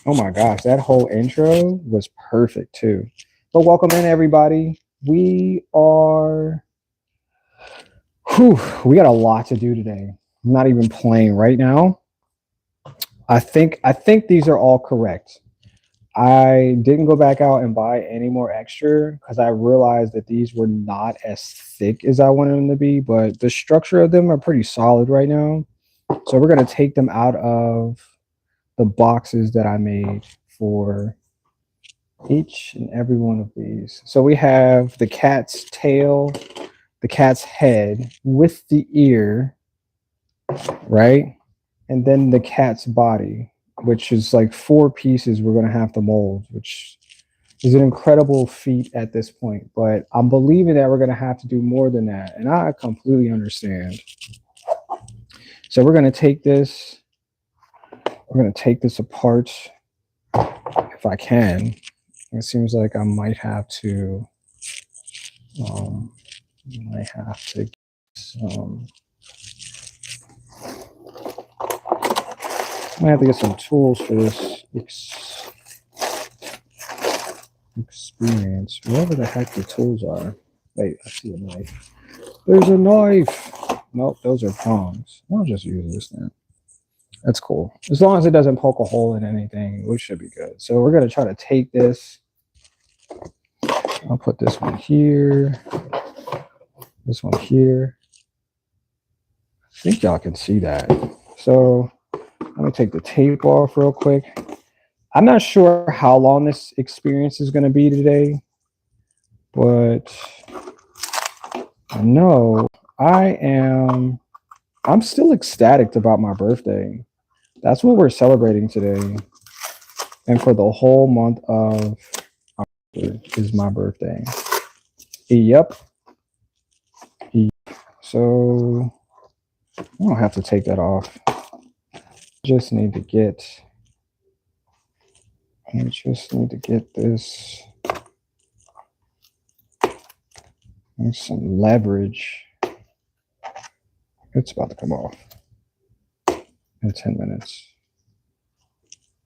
Oh my gosh, that whole intro was perfect too. But welcome in everybody. Whew, we got a lot to do today. I'm not even playing right now. I think these are all correct. I didn't go back out and buy any more extra because I realized that these were not as thick as I wanted them to be, but the structure of them are pretty solid right now. So we're gonna take them out of the boxes that I made for each and every one of these. So we have the cat's tail, the cat's head with the ear, right? And then the cat's body, which is like four pieces we're going to have to mold, which is an incredible feat at this point. But I'm believing that we're going to have to do more than that. And I completely understand. So we're going to take this apart if I can. It seems like I might have to um, get some. I might have to get some tools for this experience. Wherever the heck the tools are. Wait, I see a knife. There's a knife. Nope, those are tongs. I'll just use this then. That's cool. As long as it doesn't poke a hole in anything, we should be good. So we're gonna try to take this. I'll put this one here. This one here. I think y'all can see that. So let me take the tape off real quick. I'm not sure how long this experience is going to be today, but I know I'm still ecstatic about my birthday. That's what we're celebrating today. And for the whole month of October is my birthday. Yep. So I don't have to take that off. Just need to get this. There's some leverage. It's about to come off in 10 minutes.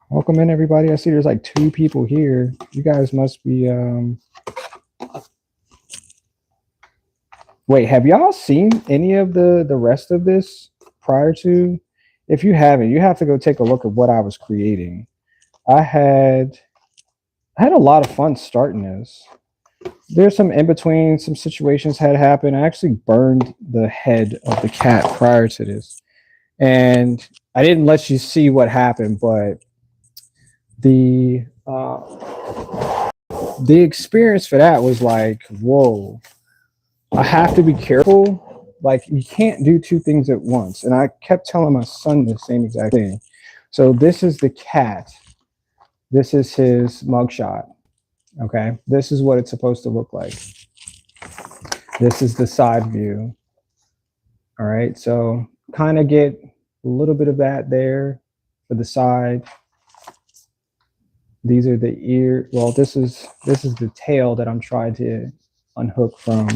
Welcome in, everybody. I see there's like 2 people here. You guys must be. Wait, have y'all seen any of the rest of this prior to? If you haven't, you have to go take a look at what I was creating. I had a lot of fun starting this. There's some in between, some situations had happened. I actually burned the head of the cat prior to this, and I didn't let you see what happened, but the experience for that was like, whoa, I have to be careful. Like, you can't do 2 things at once. And I kept telling my son the same exact thing. So this is the cat. This is his mugshot. Okay. This is what it's supposed to look like. This is the side view. All right. So kind of get a little bit of that there for the side. These are the ear. Well, this is the tail that I'm trying to unhook from.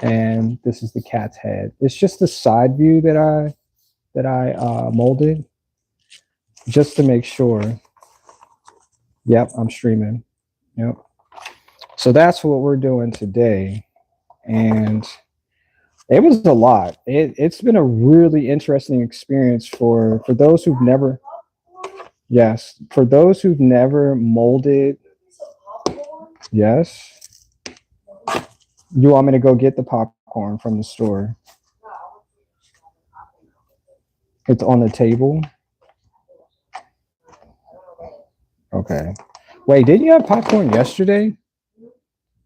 And this is the cat's head. It's just the side view that I molded just to make sure. Yep, I'm streaming. Yep. So that's what we're doing today. And it was a lot. It's been a really interesting experience for those who've never. Yes, for those who've never molded. Yes. You want me to go get the popcorn from the store? It's on the table. Okay. Wait, didn't you have popcorn yesterday?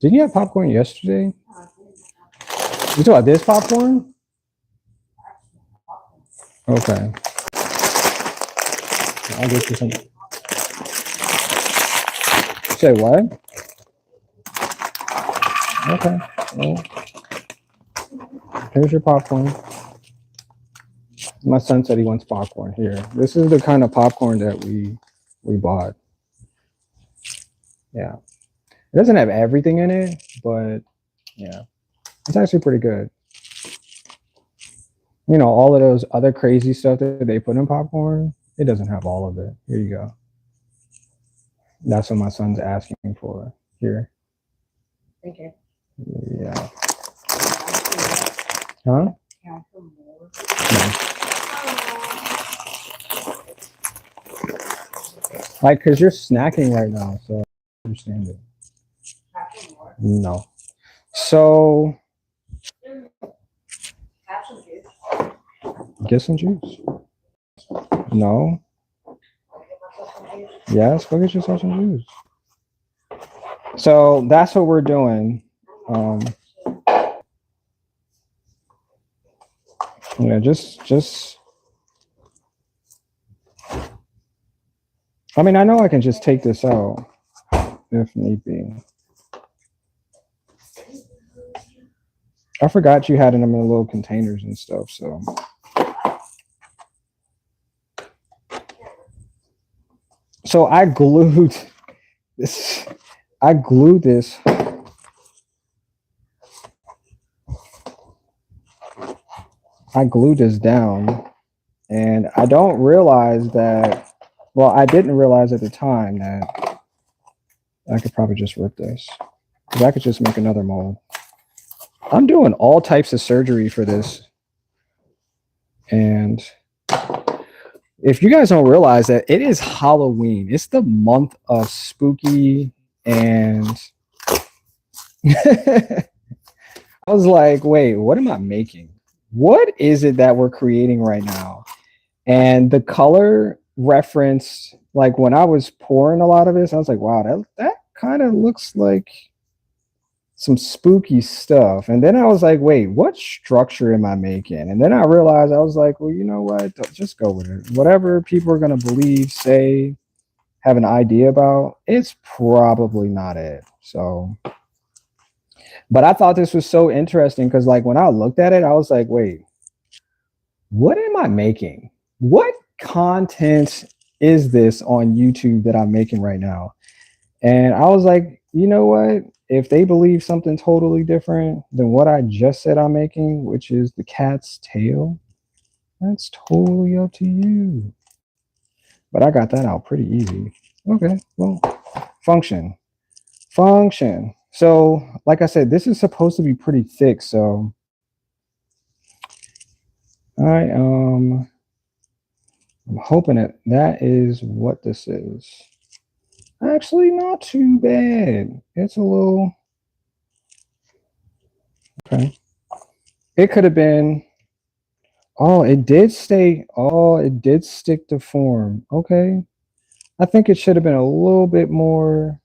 Didn't you have popcorn yesterday? You talking about this popcorn? Okay. I'll get you some. Say what? Okay. Well, here's your popcorn. My son said he wants popcorn. Here. This is the kind of popcorn that we bought. Yeah. It doesn't have everything in it, but yeah. It's actually pretty good. You know, all of those other crazy stuff that they put in popcorn, it doesn't have all of it. Here you go. That's what my son's asking for here. Thank you. Yeah. Huh? Can I put more? No. Like, cause you're snacking right now, so I understand it. Can I put more? No. So Have some juice. get some juice. No. I'll get myself some juice. Yes, go get yourself some juice. So that's what we're doing. Yeah, just. I mean, I know I can just take this out if need be. I forgot you had them in little containers and stuff, so. So I glued this. I glued this. I glued this down, and I don't realize that. Well, I didn't realize at the time that I could probably just rip this, because I could just make another mold. I'm doing all types of surgery for this, and if you guys don't realize that it is Halloween, it's the month of spooky, and I was like, wait, what am I making? What is it that we're creating right now? And the color reference, like when I was pouring a lot of this, I was like, wow, that kind of looks like some spooky stuff. And then I was like, wait, what structure am I making? And then I realized, I was like, well, you know what? Just go with it. Whatever people are going to believe, say, have an idea about, it's probably not it. So, but I thought this was so interesting because, like, when I looked at it, I was like, wait, what am I making? What content is this on YouTube that I'm making right now? And I was like, you know what? If they believe something totally different than what I just said I'm making, which is the cat's tail, that's totally up to you. But I got that out pretty easy. Okay, well, function. So, like I said, this is supposed to be pretty thick, so I'm hoping that is what this is. Actually, not too bad. It's a little okay. It could have been. Oh, it did stay. Oh, it did stick to form. Okay. I think it should have been a little bit more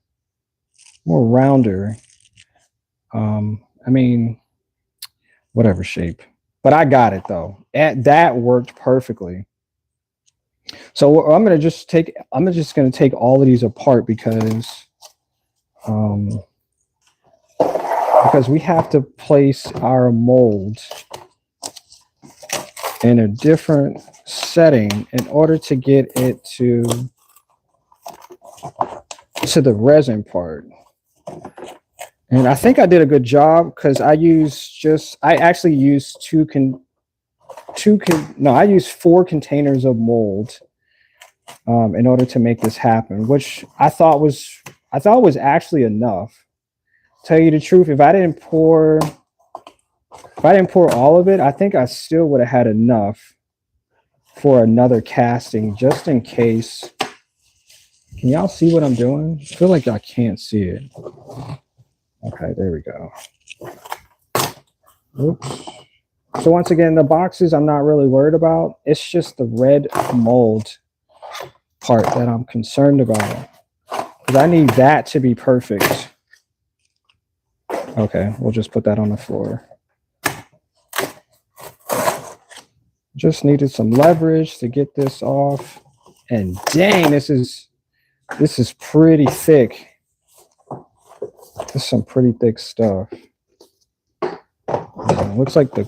rounder. I mean, whatever shape. But I got it though. That worked perfectly. So I'm just gonna take all of these apart because we have to place our mold in a different setting in order to get it to the resin part. And I think I did a good job because I actually used I used 4 containers of mold in order to make this happen, which I thought was actually enough. Tell you the truth, if I didn't pour all of it, I think I still would have had enough for another casting just in case. Can y'all see what I'm doing? I feel like I can't see it. Okay, there we go. Oops. So once again, the boxes I'm not really worried about. It's just the red mold part that I'm concerned about because I need that to be perfect. Okay, we'll just put that on the floor. Just needed some leverage to get this off. And dang, this is pretty thick. This is some pretty thick stuff. Looks like the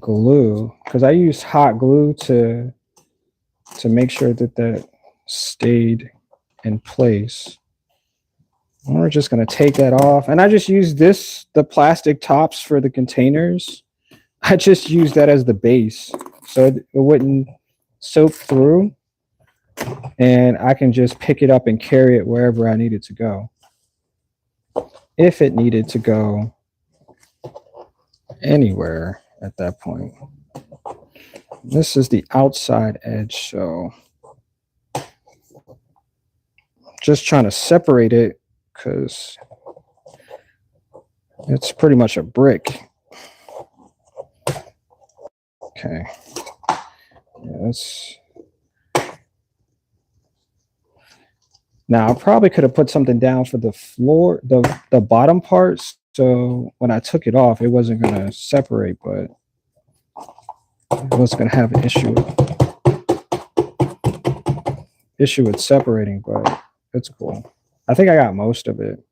glue, because I used hot glue to make sure that stayed in place. And we're just going to take that off. And I just used the plastic tops for the containers. I just used that as the base so it wouldn't soak through. and I can just pick it up and carry it wherever I need it to go. If it needed to go anywhere at that point. This is the outside edge, so just trying to separate it because it's pretty much a brick. Okay. Yeah, that's... Now I probably could have put something down for the floor, the bottom parts, so when I took it off, it wasn't gonna separate, but I was gonna have an issue with separating, but it's cool. I think I got most of it.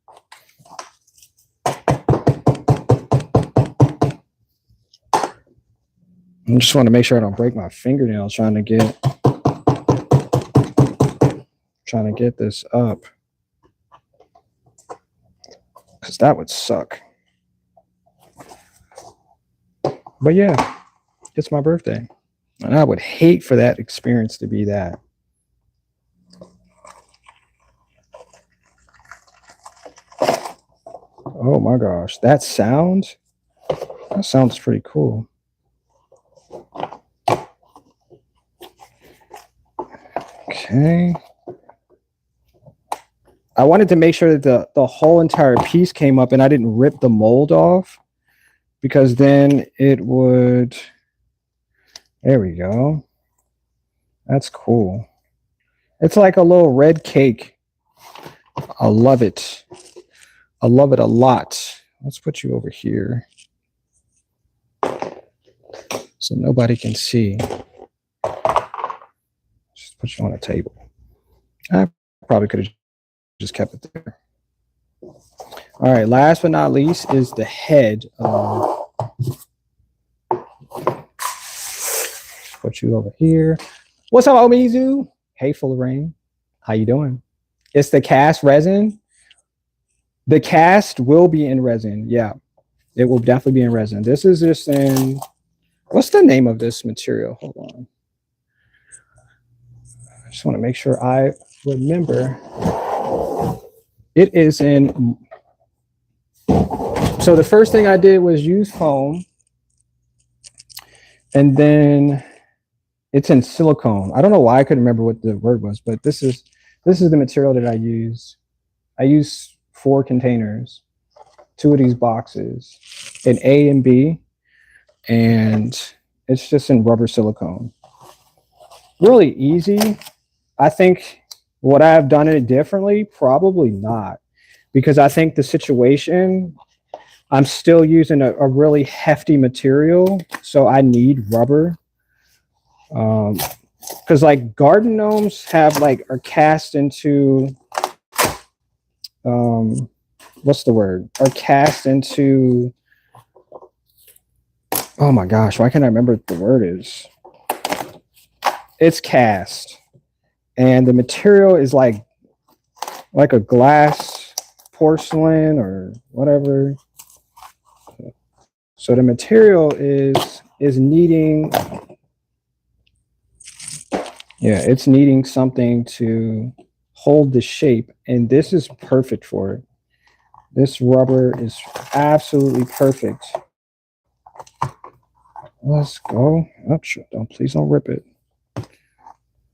I just want to make sure I don't break my fingernails trying to get this up, because that would suck. But yeah, it's my birthday, and I would hate for that experience to be that. Oh my gosh, that sounds pretty cool. Okay. I wanted to make sure that the whole entire piece came up and I didn't rip the mold off, because then it would... There we go. That's cool. It's like a little red cake. I love it. I love it a lot. Let's put you over here so nobody can see. Just put you on a table. I probably could have just kept it there. All right, last but not least is the head of... Put you over here. What's up, Omizu? Hey, Full of Rain. How you doing? It's the cast resin. The cast will be in resin. Yeah, it will definitely be in resin. This is just in... What's the name of this material? Hold on. I just want to make sure I remember. It is in... So the first thing I did was use foam. And then it's in silicone. I don't know why I couldn't remember what the word was, but this is the material that I use. I use 4 containers, 2 of these boxes, an A and B, and it's just in rubber silicone. Really easy. I think would I have done it differently? Probably not, because I think the situation, I'm still using a really hefty material, so I need rubber. Because like garden gnomes have are cast into what's the word? Are cast into... Oh my gosh, why can't I remember what the word is? It's cast, and the material is like a glass, porcelain, or whatever. So the material is needing... Yeah, it's needing something to hold the shape, and this is perfect for it. This rubber is absolutely perfect. Let's go. Oh, please don't rip it.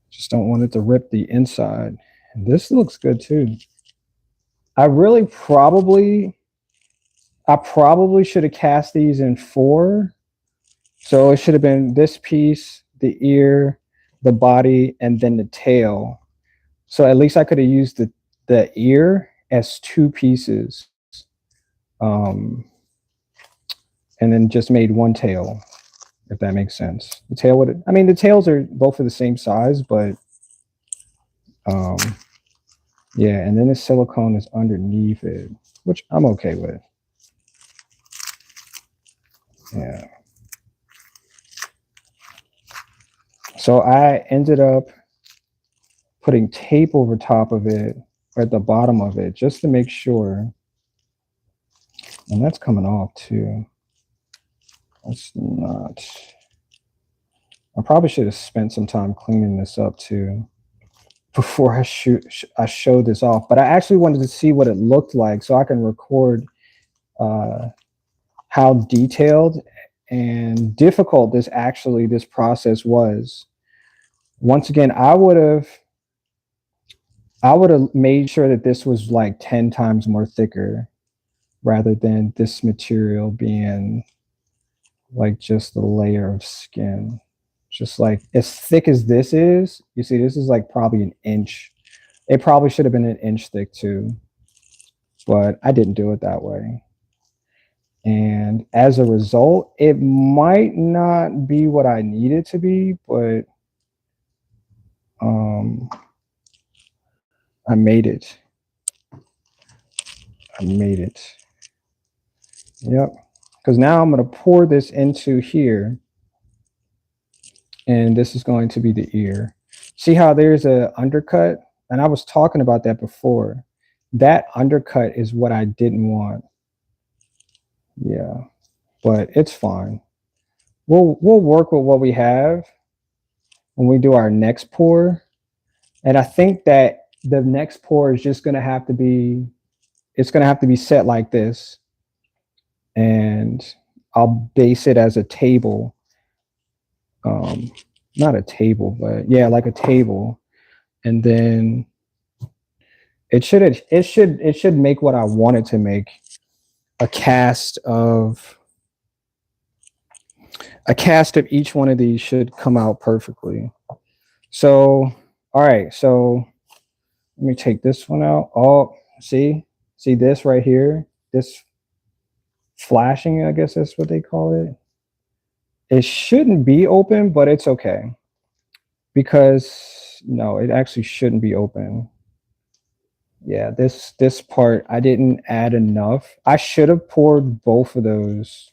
Just don't want it to rip the inside. And this looks good too. I probably should have cast these in 4. So it should have been this piece, the ear, the body, and then the tail. So at least I could have used the ear as 2 pieces, and then just made 1 tail, if that makes sense. The tail would... I mean, the tails are both of the same size, but yeah, and then the silicone is underneath it, which I'm okay with. Yeah. So I ended up putting tape over top of it, or at the bottom of it, just to make sure. And that's coming off too. That's not... I probably should have spent some time cleaning this up too. before I showed this off, but I actually wanted to see what it looked like so I can record how detailed and difficult this process was. Once again, I would have made sure that this was like 10 times more thicker rather than this material being like just a layer of skin. Just like as thick as this is, you see, this is like probably an inch. It probably should have been an inch thick too, but I didn't do it that way. And as a result, it might not be what I need it to be, but I made it. I made it. Yep. Because now I'm going to pour this into here. And this is going to be the ear. See how there's a undercut? And I was talking about that before. That undercut is what I didn't want. Yeah, but it's fine. We'll work with what we have when we do our next pour. And I think that the next pour is just going to have to be, it's going to have to be set like this. And I'll base it as a table. Not a table, but yeah, like a table. And then it should make what I want it to make. A cast of each one of these should come out perfectly. So, all right, so let me take this one out. Oh, see this right here? This flashing, I guess that's what they call it. It shouldn't be open, but it's okay. Because no, it actually shouldn't be open. Yeah, this part, I didn't add enough. I should have poured both of those.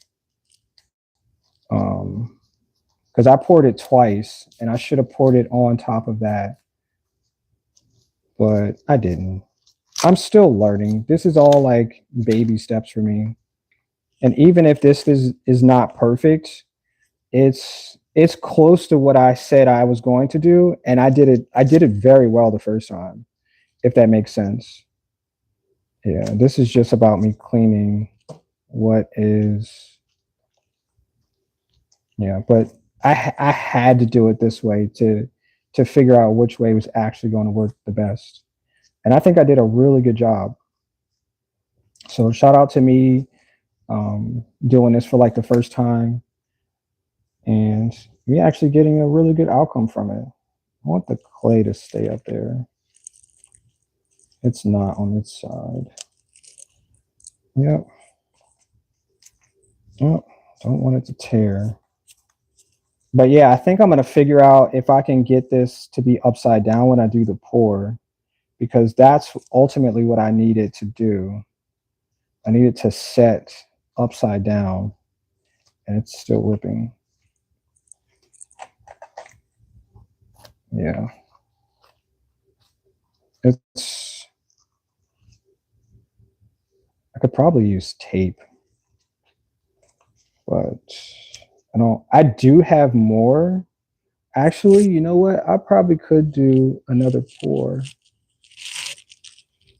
Because I poured it twice and I should have poured it on top of that. But I didn't. I'm still learning. This is all like baby steps for me. And even if this is not perfect, it's close to what I said I was going to do. And I did it very well the first time, if that makes sense. Yeah, this is just about me cleaning what is, yeah, but I had to do it this way to figure out which way was actually going to work the best. And I think I did a really good job. So shout out to me doing this for like the first time and me actually getting a really good outcome from it. I want the clay to stay up there. It's not on its side. Yep. Oh, don't want it to tear. But yeah, I think I'm going to figure out if I can get this to be upside down when I do the pour, because that's ultimately what I needed to do. I needed to set upside down, and it's still ripping. Yeah. I could probably use tape, but I do have more. Actually, you know what? I probably could do another pour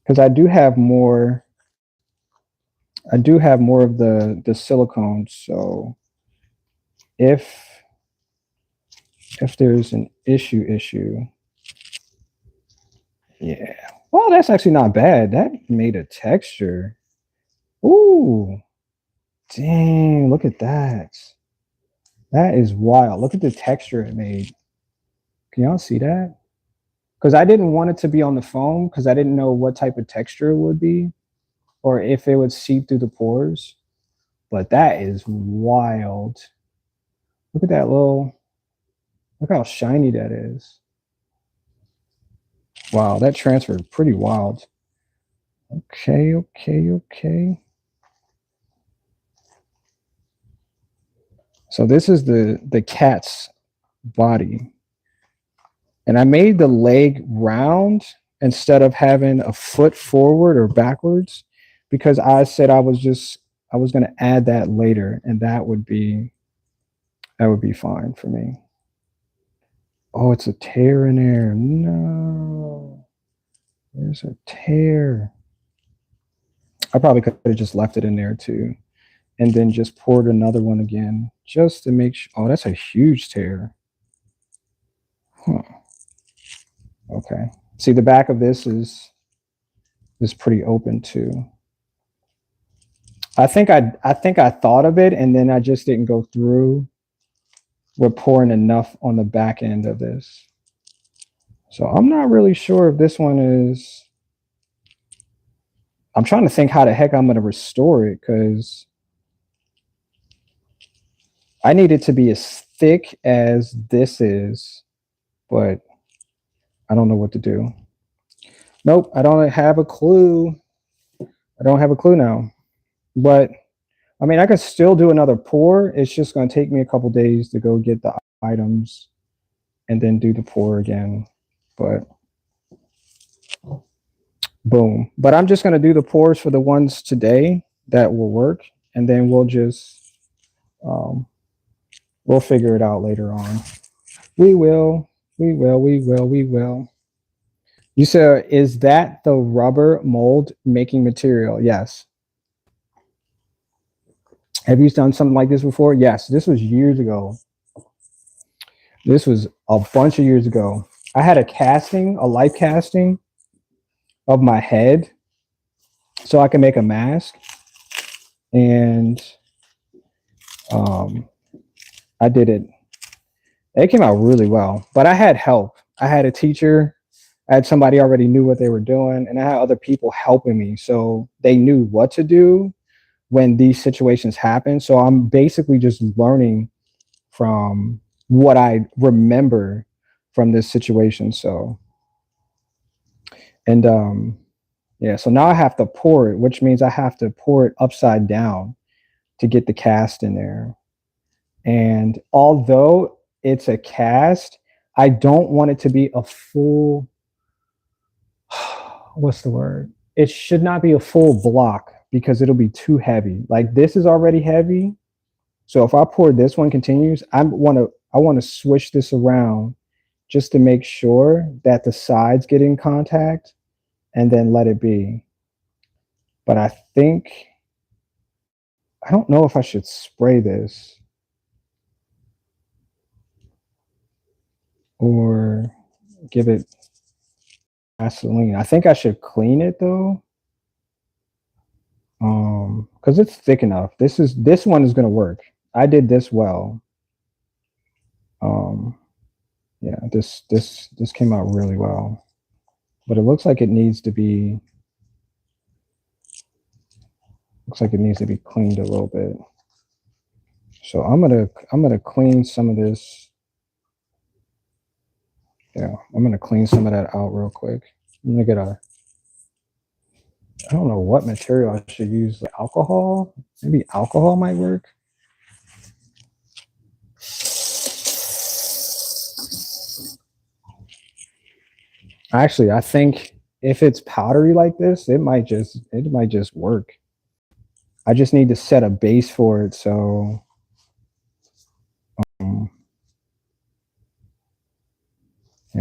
because I do have more. I do have more of the silicone. So if there's an issue, yeah. Well, that's actually not bad. That made a texture. Ooh, dang! Look at that. That is wild. Look at the texture it made. Can y'all see that? Because I didn't want it to be on the foam because I didn't know what type of texture it would be or if it would seep through the pores. But that is wild. Look at that look how shiny that is. Wow, that transferred pretty wild. Okay. So this is the cat's body. And I made the leg round instead of having a foot forward or backwards because I said I was going to add that later and that would be fine for me. Oh, it's a tear in there. No. There's a tear. I probably could have just left it in there too. And then just poured another one again just to make sure. Oh, that's a huge tear. Huh. Okay. See, the back of this is pretty open too. I think I thought of it and then I just didn't go through with pouring enough on the back end of this. So I'm not really sure if this one is. I'm trying to think how the heck I'm going to restore it because I need it to be as thick as this is, but I don't know what to do. Nope, I don't have a clue. I don't have a clue now. But I mean, I could still do another pour. It's just going to take me a couple days to go get the items and then do the pour again. But boom. But I'm just going to do the pours for the ones today that will work. And then we'll just, we'll figure it out later on. We will. You said, is that the rubber mold making material? Yes. Have you done something like this before? Yes. This was years ago. This was a bunch of years ago. I had a casting, a life casting of my head so I can make a mask. And I did it. It came out really well, but I had help. I had a teacher. I had somebody already knew what they were doing, and I had other people helping me. So they knew what to do when these situations happen. So I'm basically just learning from what I remember from this situation. So, and yeah, so now I have to pour it, which means I have to pour it upside down to get the cast in there. And although it's a cast, I don't want it to be a full, what's the word? It should not be a full block because it'll be too heavy. Like this is already heavy. So if I pour this one continues, I want to switch this around just to make sure that the sides get in contact and then let it be. But I don't know if I should spray this or give it Vaseline. I think I should clean it though. Because it's thick enough. This one is gonna work. I did this well. Yeah, this came out really well. But it looks like it needs to be cleaned a little bit. So I'm gonna clean some of this. Yeah, I'm gonna clean some of that out real quick. I'm gonna get I don't know what material I should use. Like alcohol? Maybe alcohol might work. Actually, I think if it's powdery like this, it might just work. I just need to set a base for it. So yeah,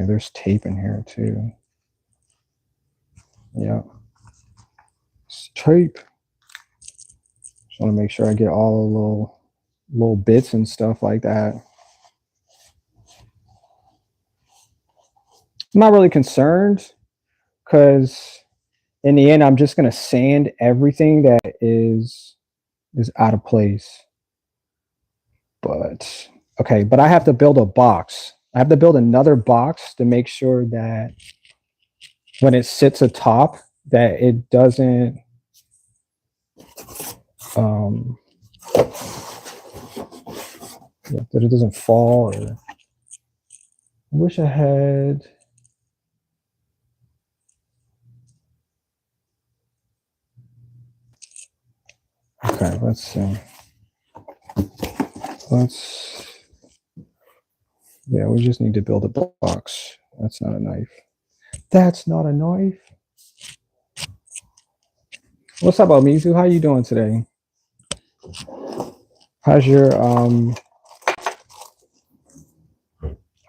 there's tape in here too. Yeah, it's tape. Just want to make sure I get all the little bits and stuff like that. I'm not really concerned because in the end, I'm just gonna sand everything that is out of place. But okay, but I have to build a box. I have to build another box to make sure that when it sits atop, that it doesn't yeah, that it doesn't fall. Or I wish I had. Okay, let's see. Yeah, we just need to build a box. That's not a knife. That's not a knife. What's up, Omizu? How you doing today? How's your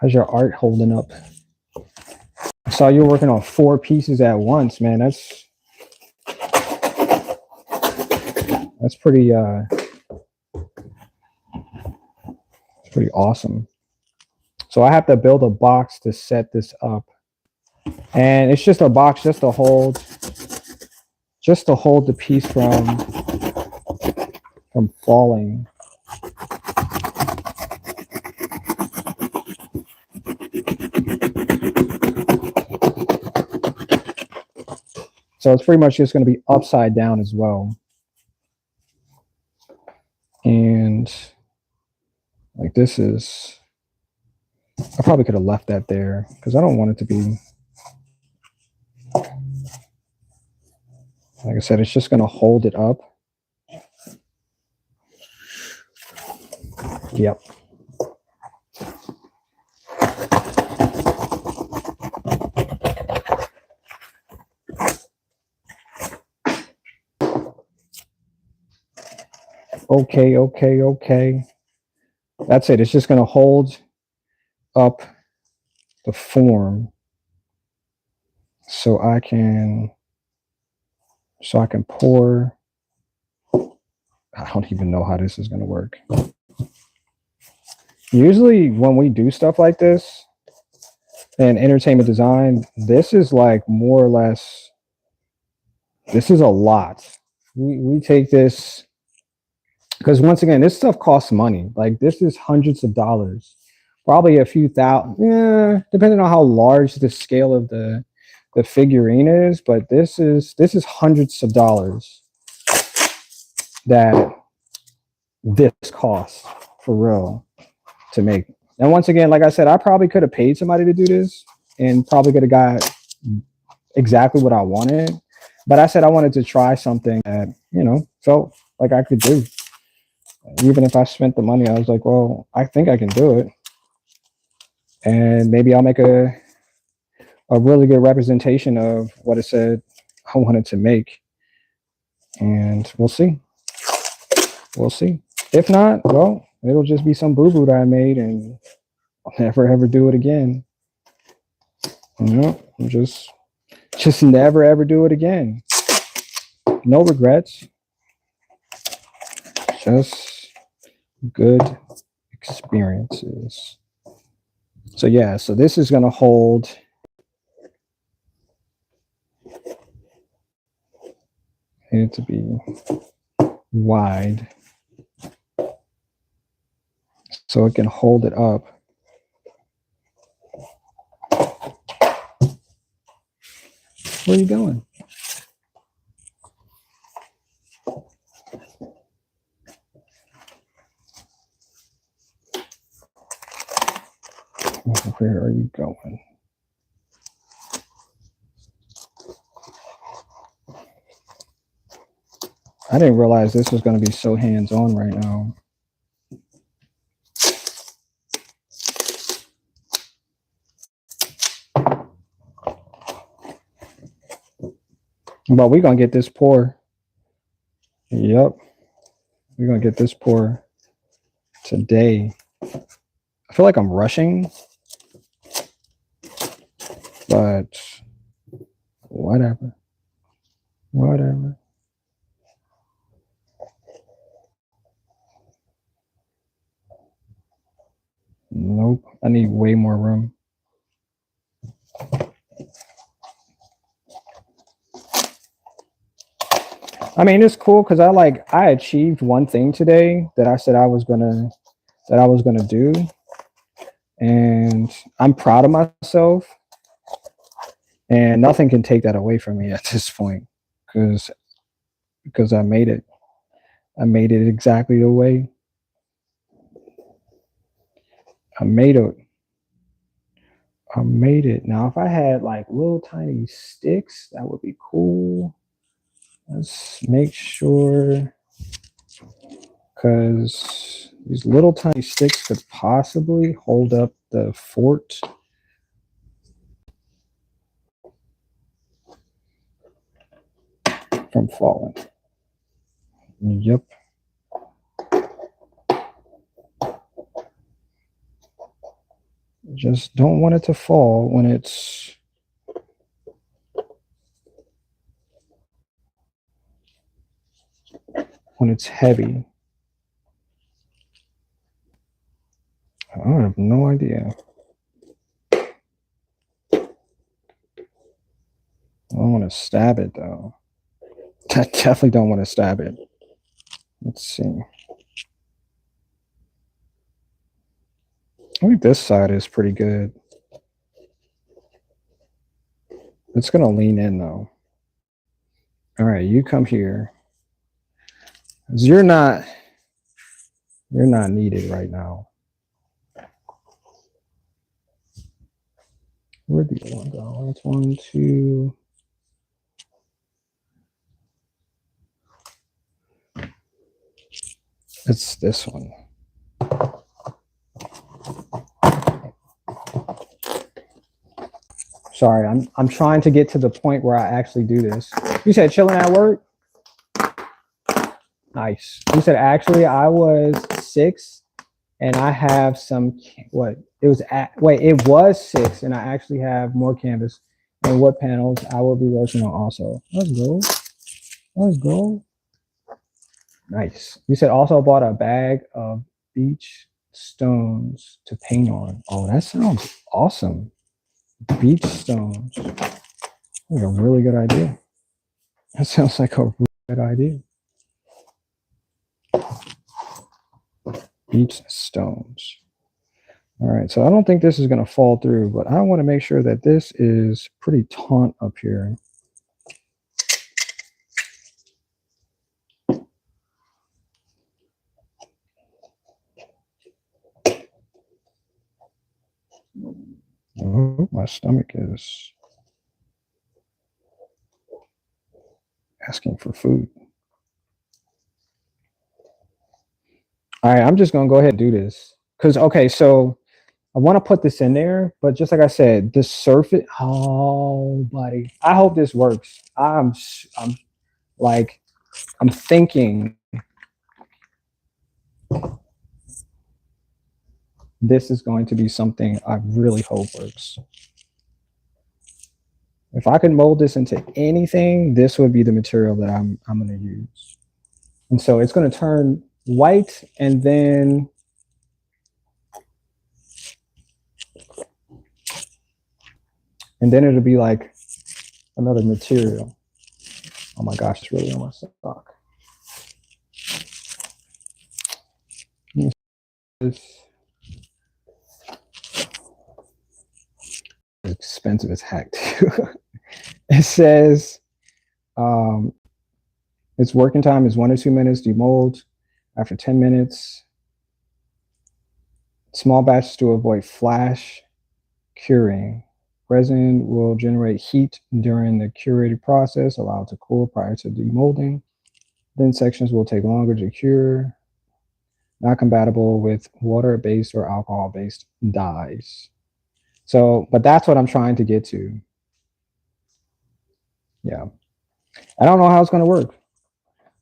How's your art holding up? I saw you were working on 4 pieces at once, man. That's pretty pretty awesome. So I have to build a box to set this up. And it's just a box just to hold the piece from falling. So it's pretty much just going to be upside down as well. And like this is, I probably could have left that there because I don't want it to be, like I said, it's just going to hold it up. Yep. Okay. That's it. It's just going to hold up the form so I can pour. I don't even know how this is going to work. Usually when we do stuff like this in entertainment design, this is like more or less, this is a lot. We take this, because once again, this stuff costs money. Like this is hundreds of dollars, probably a few thousand, depending on how large the scale of the figurine is. But this is hundreds of dollars that this costs for real to make. And once again, like I said, I probably could have paid somebody to do this and probably could have got exactly what I wanted. But I said I wanted to try something that, felt like I could do. Even if I spent the money, I was like, well, I think I can do it. And maybe I'll make a really good representation of what it said I wanted to make. And we'll see. We'll see. If not, well, it'll just be some boo-boo that I made and I'll never ever do it again. Just never ever do it again. No regrets. Just good experiences. So yeah, so this is going to hold it to be wide so it can hold it up. Where are you going? Where are you going? I didn't realize this was going to be so hands-on right now. But we're going to get this pour. Yep. We're going to get this pour today. I feel like I'm rushing, but whatever. Nope. I need way more room. I mean, it's cool because I achieved one thing today that I said I was gonna do, and I'm proud of myself. And nothing can take that away from me at this point, because I made it. I made it exactly the way. I made it. Now, if I had like little tiny sticks, that would be cool. Let's make sure, because these little tiny sticks could possibly hold up the fort. From falling. Yep. Just don't want it to fall when it's heavy. I have no idea. I don't want to stab it though. I definitely don't want to stab it. Let's see. I think this side is pretty good. It's going to lean in though. All right, you come here. 'Cause you're not needed right now. Where'd the other one go? That's 1, 2. It's this one. Sorry, I'm trying to get to the point where I actually do this. You said chilling at work? Nice. You said actually I was 6 and I have some, what? It was it was 6 and I actually have more canvas and wood panels I will be working on also. Let's go. Let's go. Nice. You said also bought a bag of beach stones to paint on. Oh, that sounds awesome. Beach stones. Like a really good idea. That sounds like a really good idea. Beach stones. All right, so I don't think this is going to fall through, but I want to make sure that this is pretty taut up here. Oh, my stomach is asking for food. All right, I'm just going to go ahead and do this. Because, okay, so I want to put this in there, but just like I said, the surface, oh, buddy, I hope this works. I'm thinking this is going to be something I really hope works. If I could mold this into anything, this would be the material that I'm going to use. And so it's going to turn white and then it'll be like another material. Oh my gosh, it's really on my sock. It's expensive as heck too. It says its working time is 1 to 2 minutes. Demold after 10 minutes. Small batches to avoid flash curing. Resin will generate heat during the curated process, allow it to cool prior to demolding. Then sections will take longer to cure. Not compatible with water-based or alcohol-based dyes. So, but that's what I'm trying to get to. Yeah. I don't know how it's going to work.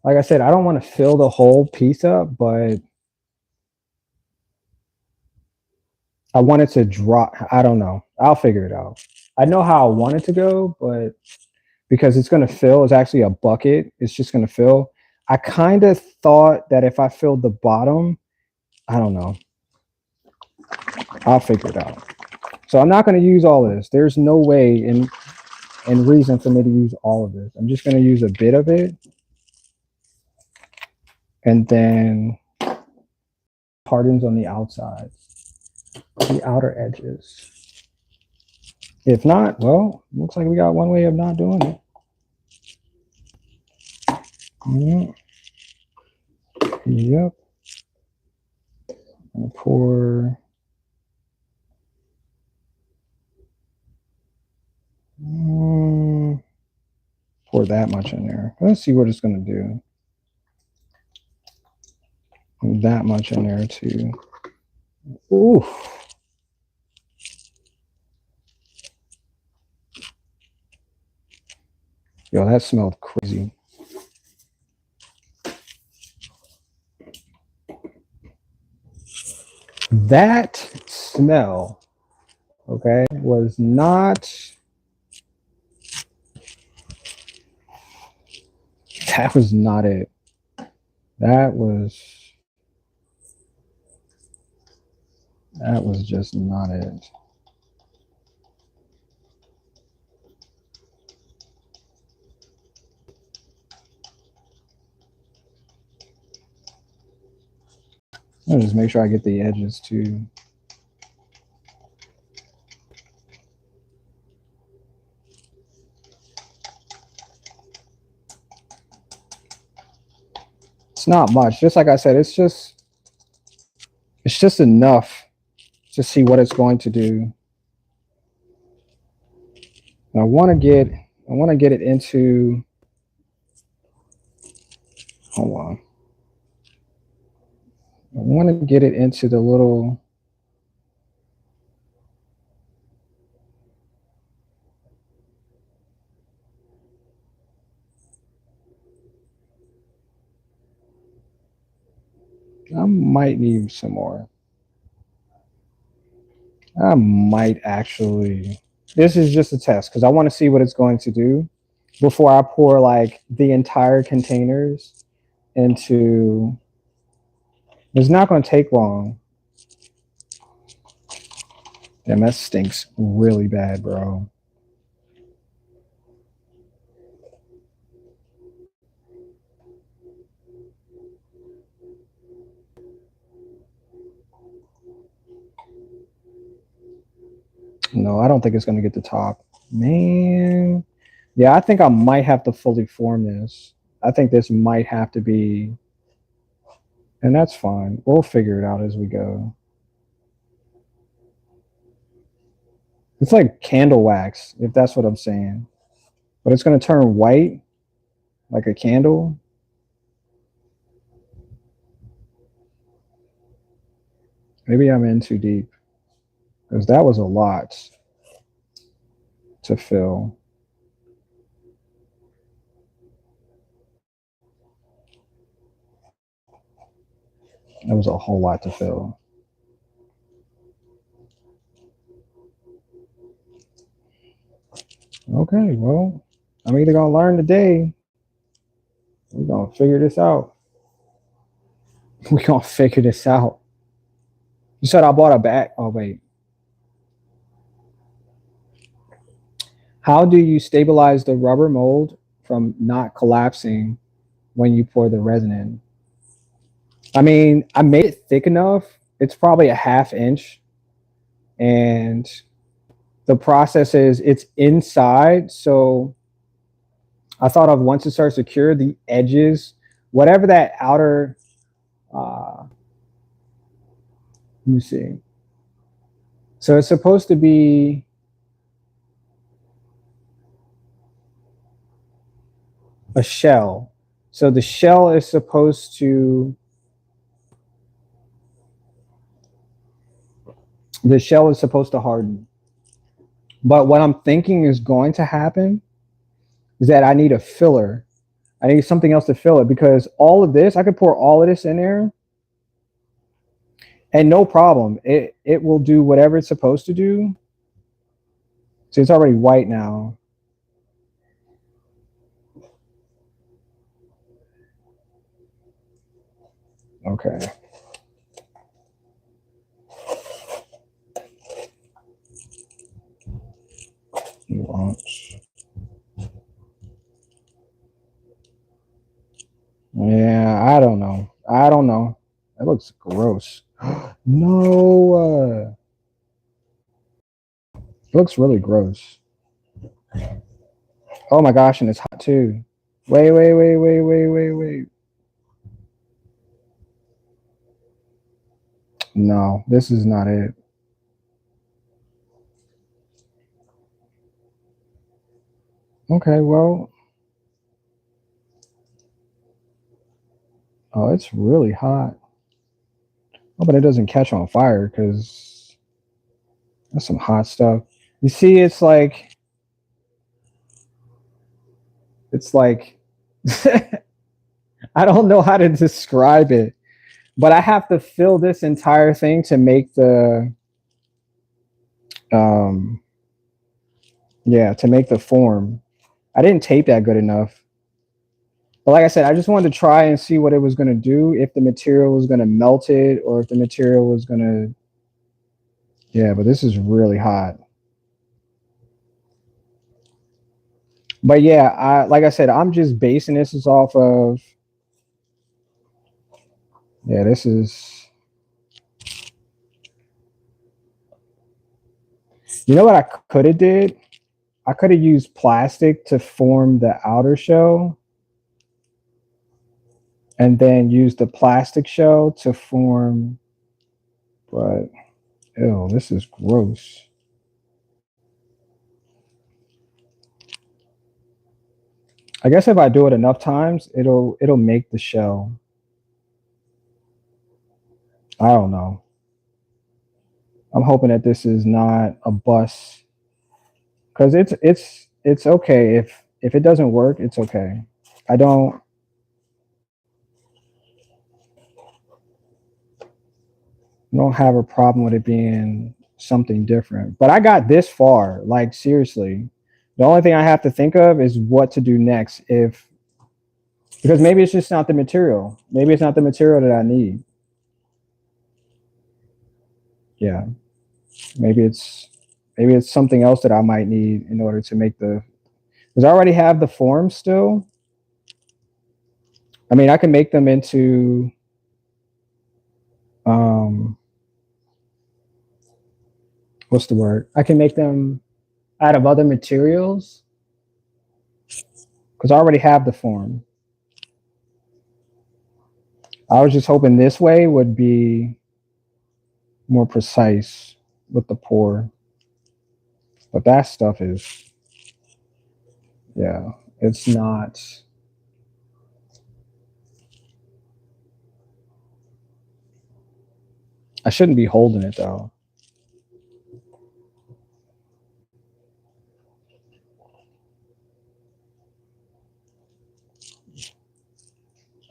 Like I said, I don't want to fill the whole piece up, but I want it to drop. I don't know. I'll figure it out. I know how I want it to go, but because it's going to fill, it's actually a bucket. It's just going to fill. I kind of thought that if I filled the bottom, I don't know. I'll figure it out. So I'm not going to use all of this. There's no way and reason for me to use all of this. I'm just going to use a bit of it. And then hardens on the outside, the outer edges. If not, well, looks like we got one way of not doing it. Yep. And pour. Pour that much in there. Let's see what it's going to do. That much in there too. Ooh. Yo, that smelled crazy. That smell Okay, was not. That was not it. That was just not it. I'll just make sure I get the edges too. It's not much. Just like I said, it's just enough to see what it's going to do. And I want to get it into, hold on. I want to get it into the little, I might need some more. I might actually, this is just a test because I want to see what it's going to do before I pour like the entire containers into, it's not going to take long. Damn, that stinks really bad, bro. No, I don't think it's going to get the top. Man. Yeah, I think I might have to fully form this. I think this might have to be, and that's fine. We'll figure it out as we go. It's like candle wax, if that's what I'm saying. But it's going to turn white like a candle. Maybe I'm in too deep because that was a lot to fill. That was a whole lot to fill. Okay, well, I'm either going to learn today. We're going to figure this out. We're going to figure this out. You said I bought a bag. Oh, wait. How do you stabilize the rubber mold from not collapsing when you pour the resin in? I mean, I made it thick enough. It's probably a 1/2 inch. And the process is it's inside. So I thought of once it starts to cure, the edges, whatever that outer, let me see. So it's supposed to be a shell. So the shell is supposed to, harden. But what I'm thinking is going to happen is that I need a filler. I need something else to fill it because all of this, I could pour all of this in there and no problem. It will do whatever it's supposed to do. So it's already white now. Okay. Launch. Yeah, I don't know. That looks gross. No. It looks really gross. Oh my gosh, and it's hot too. Wait. No, this is not it. Okay, well. Oh, it's really hot. Oh, but it doesn't catch on fire because that's some hot stuff. You see, it's like I don't know how to describe it, but I have to fill this entire thing to make the Um, yeah, to make the form. I didn't tape that good enough. But like I said, I just wanted to try and see what it was going to do, if the material was going to melt it or if the material was going to. Yeah, but this is really hot. But yeah, like I said, I'm just basing this is off of. Yeah, this is. You know what I could have did? I could have used plastic to form the outer shell and then used the plastic shell to form. But ew, this is gross. I guess if I do it enough times, it'll make the shell. I don't know. I'm hoping that this is not a bust because it's okay if it doesn't work, it's okay. I don't have a problem with it being something different. But I got this far, like seriously. The only thing I have to think of is what to do next if because maybe it's just not the material. Maybe it's not the material that I need. Yeah. Maybe it's something else that I might need in order to make the because I already have the form still. I mean, I can make them into um what's the word? I can make them out of other materials because I already have the form. I was just hoping this way would be more precise with the pour. But that stuff is, yeah, it's not. I shouldn't be holding it though.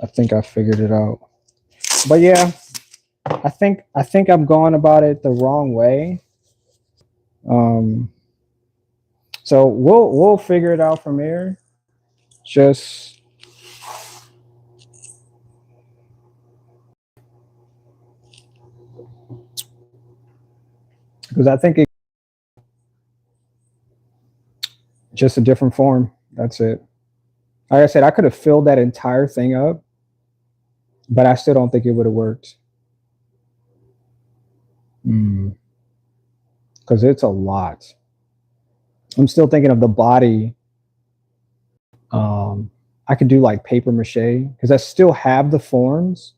I think I figured it out. But yeah, I think I'm going about it the wrong way. Um, so we'll figure it out from here. Just because I think it's just a different form. That's it. Like I said, I could have filled that entire thing up, but I still don't think it would have worked. Because it's a lot. I'm still thinking of the body. I could do like paper mache because I still have the forms.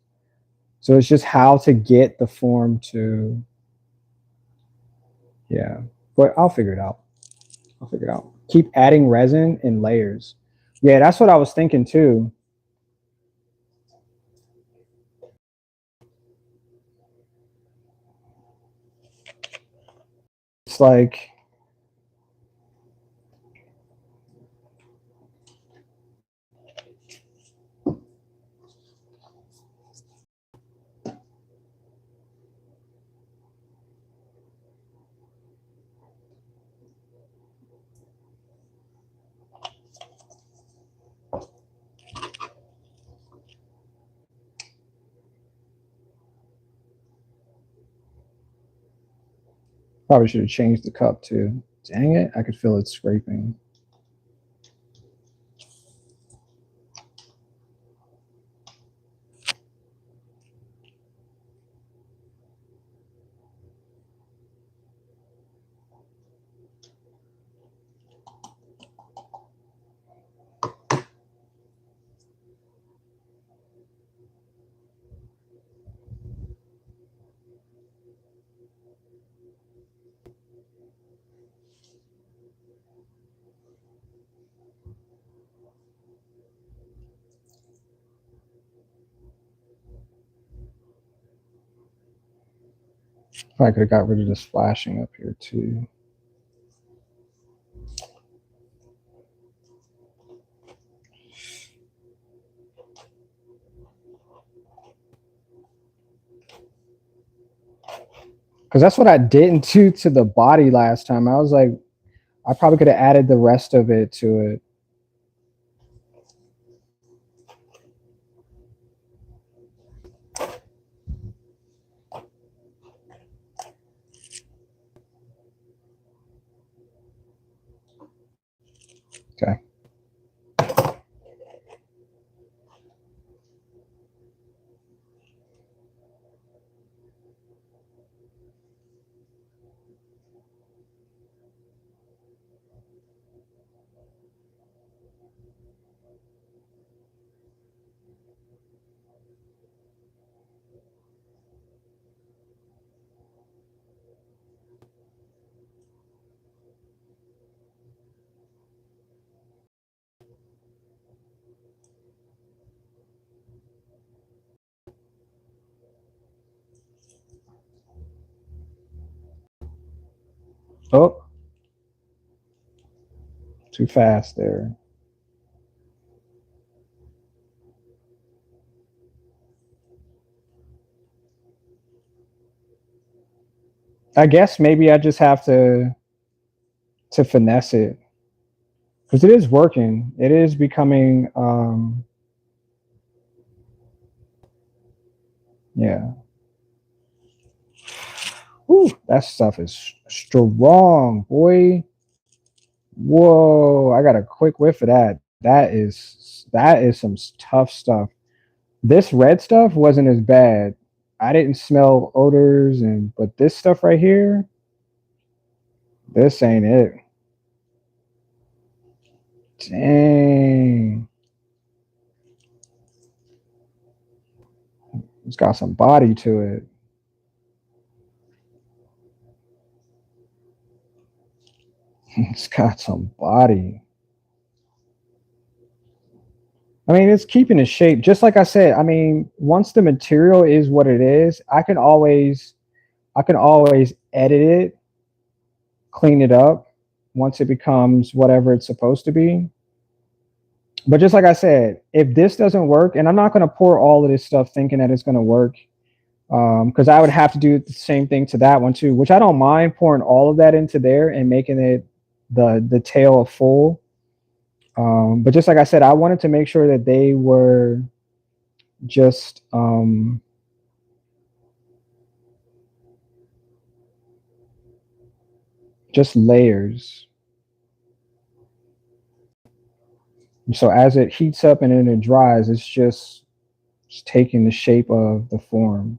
So it's just how to get the form to, yeah. But I'll figure it out. I'll figure it out. Keep adding resin in layers. Yeah, that's what I was thinking too. It's like, probably should have changed the cup too. Dang it, I could feel it scraping. Probably could have got rid of this flashing up here too. Because that's what I didn't do to the body last time. I was like, I probably could have added the rest of it to it. Okay. Oh, too fast there. I guess maybe I just have to finesse it because it is working. It is becoming yeah. Ooh, that stuff is strong, boy. Whoa, I got a quick whiff of that. That is some tough stuff. This red stuff wasn't as bad. I didn't smell odors and but this stuff right here, this ain't it. Dang. It's got some body to it. It's got some body. I mean, it's keeping its shape. Just like I said, I mean, once the material is what it is, I can always edit it, clean it up once it becomes whatever it's supposed to be. But just like I said, if this doesn't work, and I'm not going to pour all of this stuff thinking that it's going to work, because I would have to do the same thing to that one too, which I don't mind pouring all of that into there and making it the tail of full. But just like I said, I wanted to make sure that they were just layers. So as it heats up and then it dries, it's just taking the shape of the form.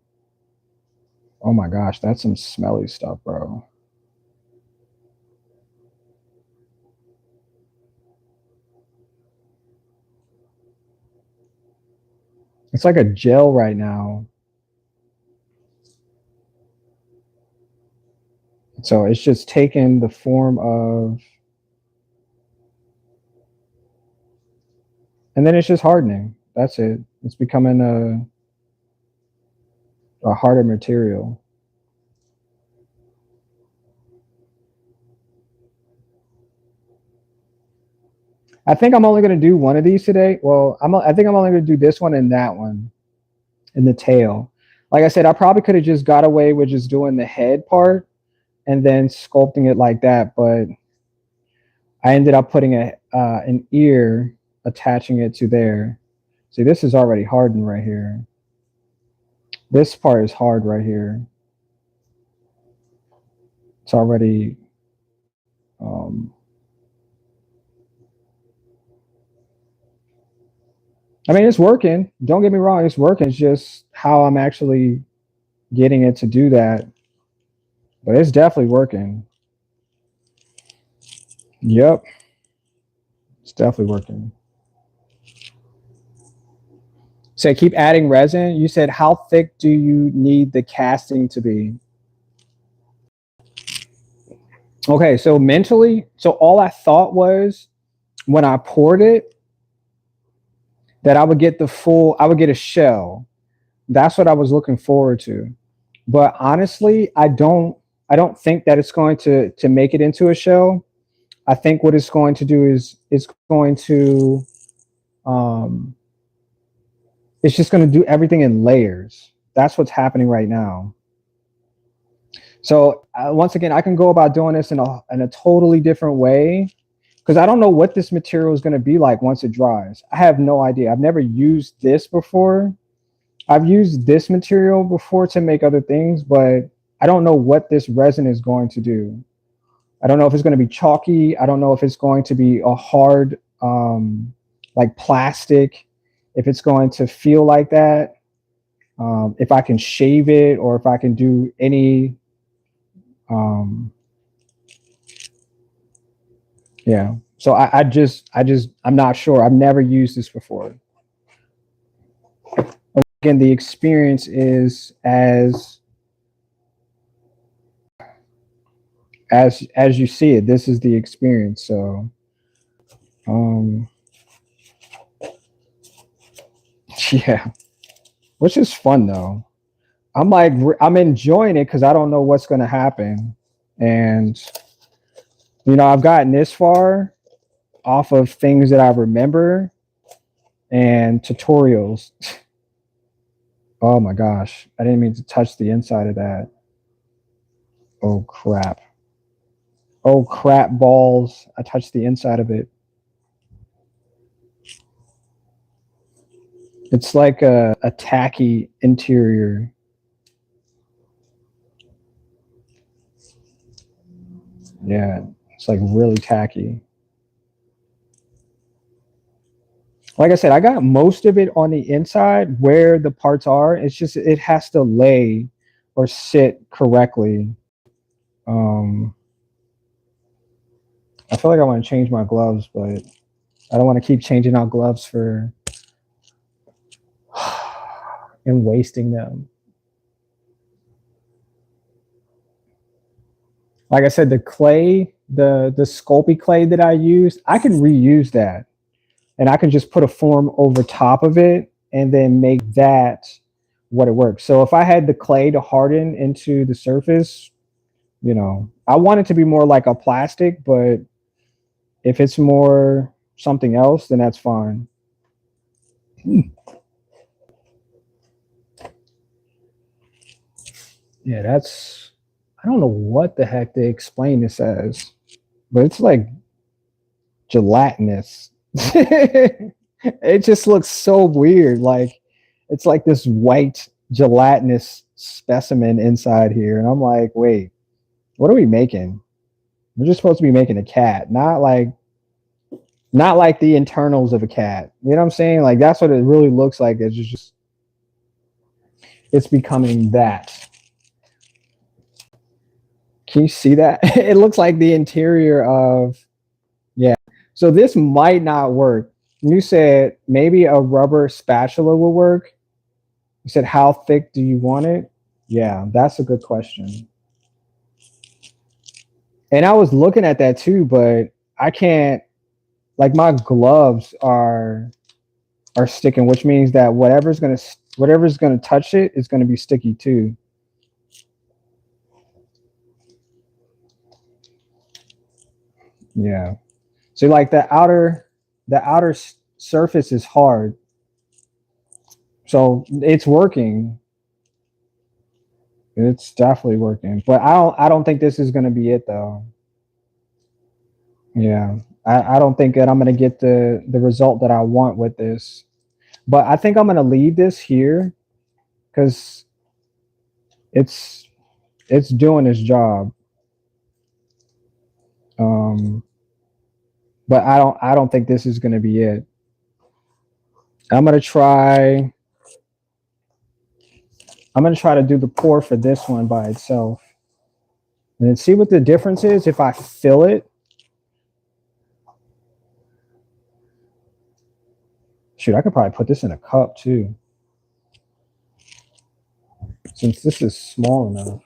Oh my gosh, that's some smelly stuff, bro. It's like a gel right now. So it's just taking the form of, and then it's just hardening. That's it. It's becoming a harder material. I think I'm only going to do one of these today. Well, I think I'm only going to do this one and that one in the tail. Like I said, I probably could have just got away with just doing the head part and then sculpting it like that, but I ended up putting an ear, attaching it to there. See, this is already hardened right here. This part is hard right here. It's already I mean, it's working. Don't get me wrong, it's working. It's just how I'm actually getting it to do that. But it's definitely working. Yep, it's definitely working. So keep adding resin. You said how thick do you need the casting to be? Okay, so mentally, so all I thought was when I poured it that I would get a shell. That's what I was looking forward to. But honestly, I don't think that it's going to make it into a shell. I think what it's going to do is it's going to um it's just going to do everything in layers. That's what's happening right now. So once again, I can go about doing this in a totally different way because I don't know what this material is going to be like once it dries. I have no idea. I've never used this before. I've used this material before to make other things, but I don't know what this resin is going to do. I don't know if it's going to be chalky. I don't know if it's going to be a hard, like plastic, if it's going to feel like that, if I can shave it or if I can do any, yeah. So I'm not sure. I've never used this before. Again, the experience is as you see it. This is the experience. So, yeah, which is fun though. I'm enjoying it because I don't know what's going to happen, and I've gotten this far off of things that I remember and tutorials. Oh my gosh, I didn't mean to touch the inside of that. Oh crap. Oh crap balls. I touched the inside of it. It's like a tacky interior. Yeah, it's like really tacky. Like I said, I got most of it on the inside where the parts are. It's just it has to lay or sit correctly. I feel like I want to change my gloves, but I don't want to keep changing out gloves for and wasting them. Like I said, the clay, the Sculpey clay that I used, I can reuse that, and I can just put a form over top of it and then make that what it works. So if I had the clay to harden into the surface, I want it to be more like a plastic, but if it's more something else, then that's fine. Yeah, I don't know what the heck they explain this as, but it's like gelatinous. It just looks so weird. Like it's like this white gelatinous specimen inside here. And I'm like, wait, what are we making? We're just supposed to be making a cat, not like the internals of a cat. You know what I'm saying? Like that's what it really looks like. It's becoming that. Can you see that? It looks like the interior of, yeah. So this might not work. You said maybe a rubber spatula will work. You said, how thick do you want it? Yeah, that's a good question. And I was looking at that too, but I can't, like my gloves are sticking, which means that whatever's gonna touch it is gonna be sticky too. Yeah. So like the outer surface is hard. So it's working. It's definitely working. But I don't think this is gonna be it though. Yeah. I don't think that I'm gonna get the result that I want with this. But I think I'm gonna leave this here because it's doing its job. Um, but I don't think this is gonna be it. I'm gonna try. I'm gonna try to do the pour for this one by itself, and then see what the difference is if I fill it. Shoot, I could probably put this in a cup too, since this is small enough.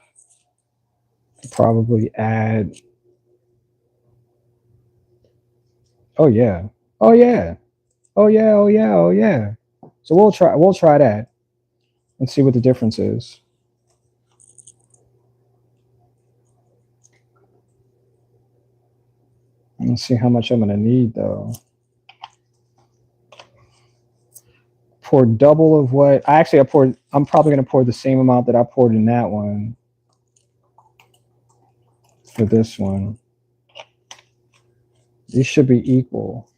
Probably add. Oh yeah. Oh yeah. Oh yeah. Oh yeah. Oh yeah. So we'll try that and see what the difference is. Let's see how much I'm gonna need though. Pour double of what I'm probably gonna pour the same amount that I poured in that one. for this one. These should be equal.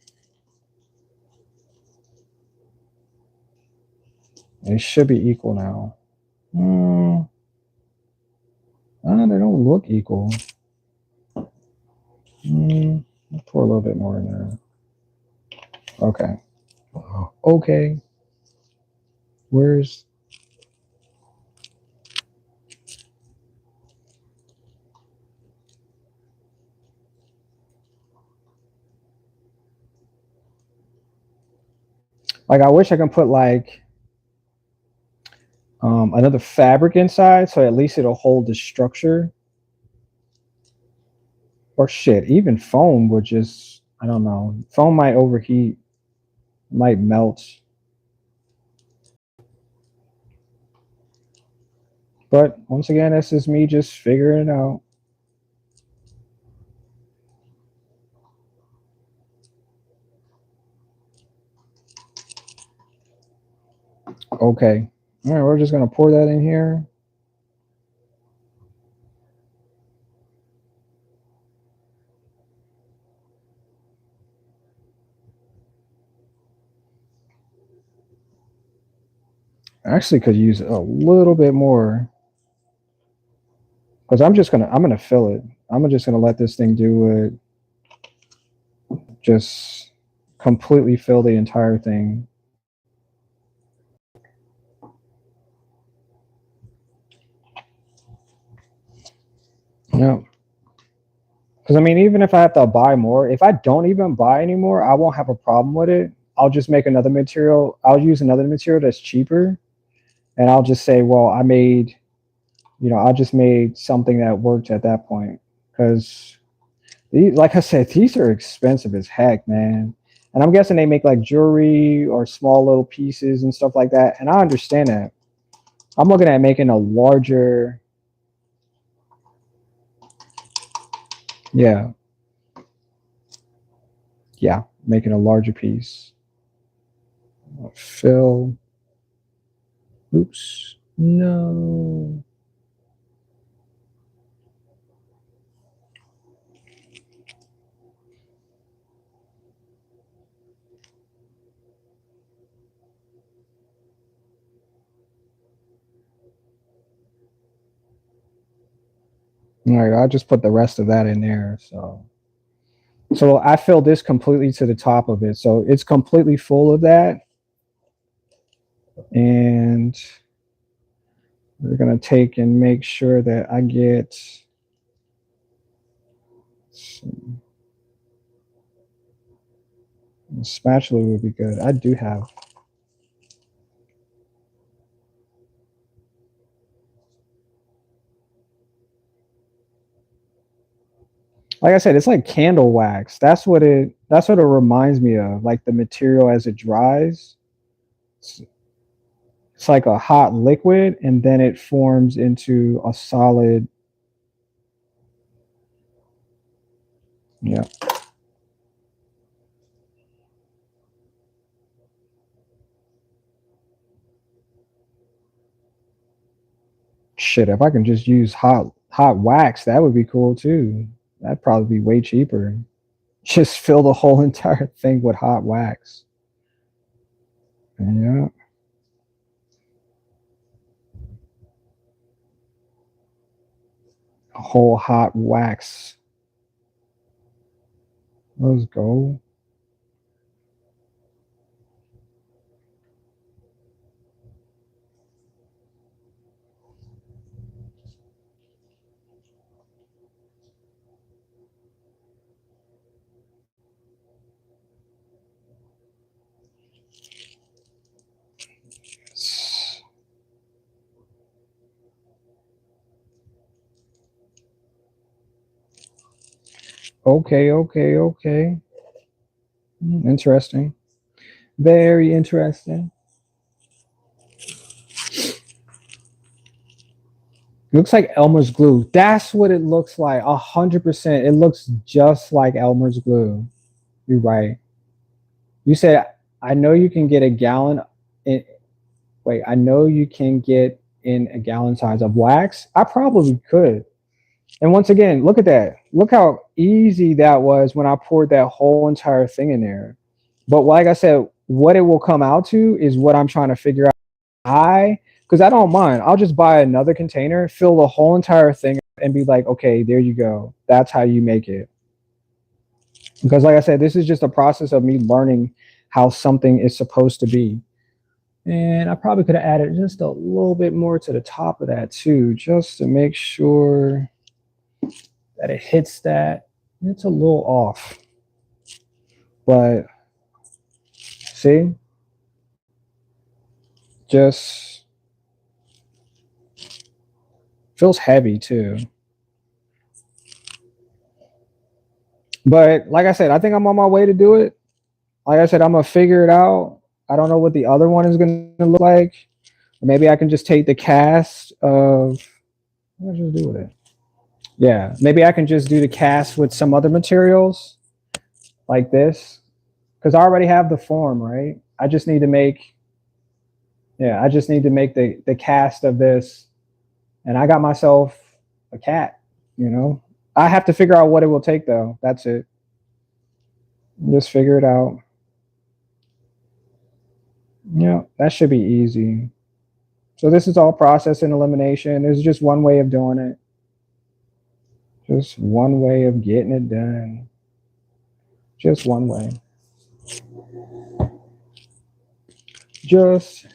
They should be equal now. They don't look equal. I'll pour a little bit more in there. Okay. Okay. Where's... Like, I wish I can put like another fabric inside, so at least it'll hold the structure. Or shit, even foam would just, I don't know. Foam might overheat, might melt. But once again, this is me just figuring it out. Okay. All right, we're just gonna pour that in here. I actually could use a little bit more, because I'm gonna fill it. I'm just gonna let this thing do it. Just completely fill the entire thing. Yeah. Because I mean, even if I have to buy more, if I don't even buy anymore, I won't have a problem with it. I'll just make another material. I'll use another material that's cheaper, and I'll just say, well, I made, I just made something that worked at that point. Because, like I said, these are expensive as heck, man. And I'm guessing they make like jewelry or small little pieces and stuff like that. And I understand that. I'm looking at making a larger, yeah, making a larger piece. Fill. Oops. No. All right, I'll just put the rest of that in there. So I filled this completely to the top of it. So it's completely full of that. And we're going to take and make sure that I get, a spatula would be good. I do have. Like I said, it's like candle wax. That's what it reminds me of. Like the material as it dries. It's like a hot liquid, and then it forms into a solid. Yeah. Shit, if I can just use hot wax, that would be cool too. That'd probably be way cheaper. Just fill the whole entire thing with hot wax. And yeah. A whole hot wax. Let's go. Okay. Interesting. Very interesting. Looks like Elmer's glue. That's what it looks like. 100%. It looks just like Elmer's glue. You're right. You said, I know you can get a gallon. I know you can get in a gallon size of wax. I probably could. And once again, look at that. Look how easy that was when I poured that whole entire thing in there. But like I said, what it will come out to is what I'm trying to figure out. Because I don't mind. I'll just buy another container, fill the whole entire thing, and be like, okay, there you go. That's how you make it. Because like I said, this is just a process of me learning how something is supposed to be. And I probably could have added just a little bit more to the top of that too, just to make sure that it hits that. It's a little off. But see, just feels heavy too. But like I said, I think I'm on my way to do it. Like I said, I'm gonna figure it out. I don't know what the other one is gonna look like. Maybe I can just take the cast of what did I just do with it? Yeah, maybe I can just do the cast with some other materials like this. Because I already have the form, right? I just need to make I just need to make the cast of this, and I got myself a cat, you know. I have to figure out what it will take though. That's it. Just figure it out. Yeah, that should be easy. So this is all process and elimination. There's just one way of doing it. Just one way of getting it done. Just one way. Just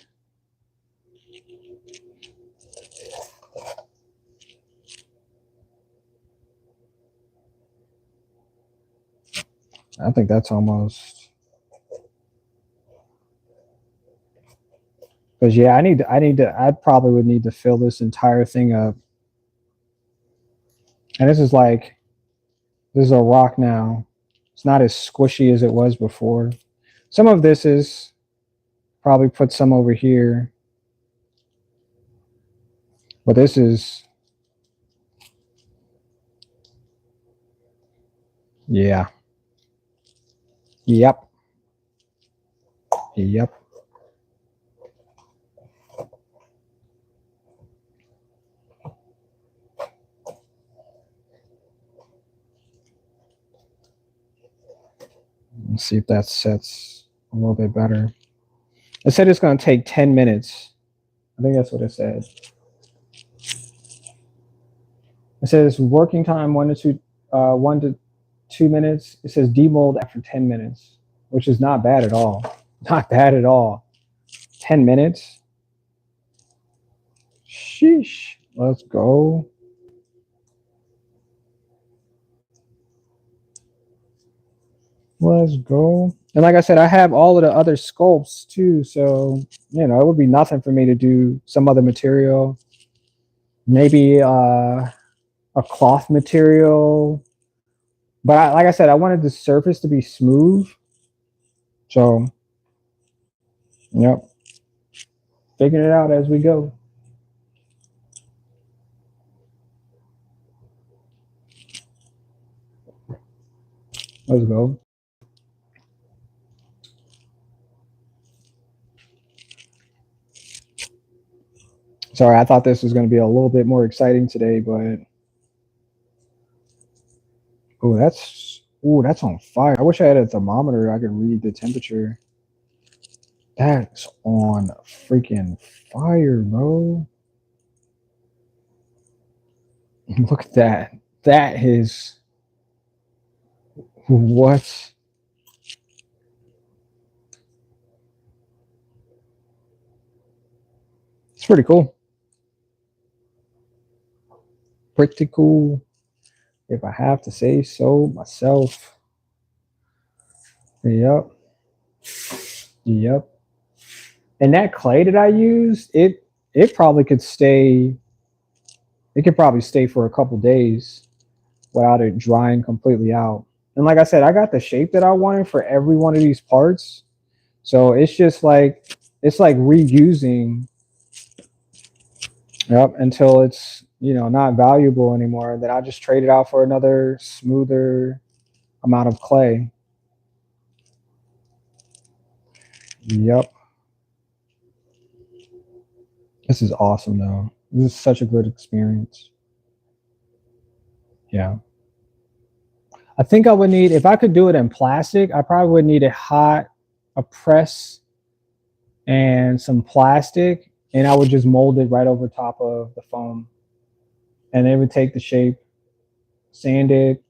I think that's almost because yeah, I probably would need to fill this entire thing up. And this is a rock now. It's not as squishy as it was before. Some of this is probably put some over here. But this is yeah. Yep. Yep. Let's see if that sets a little bit better. It said it's going to take 10 minutes. I think that's what it said. It says working time 1 to 2 minutes. It says demold after 10 minutes, which is not bad at all. Not bad at all. 10 minutes. Sheesh. Let's go. Let's go. And like I said, I have all of the other sculpts too. So, you know, it would be nothing for me to do some other material. Maybe a cloth material. But like I said, I wanted the surface to be smooth. So, yep. Figuring it out as we go. Let's go. Sorry, I thought this was going to be a little bit more exciting today, but that's on fire. I wish I had a thermometer. I could read the temperature. That's on freaking fire, bro. Look at that. That is what? It's pretty cool. Pretty cool, if I have to say so myself. Yep. Yep. And that clay that I used, it probably could stay. It could probably stay for a couple days without it drying completely out. And like I said, I got the shape that I wanted for every one of these parts. So it's just like it's like reusing. Yep, until it's not valuable anymore. Then I just trade it out for another smoother amount of clay. Yep. This is awesome though. This is such a good experience. Yeah. I think I would need, if I could do it in plastic, I probably would need a press and some plastic, and I would just mold it right over top of the foam. And it would take the shape, sand it,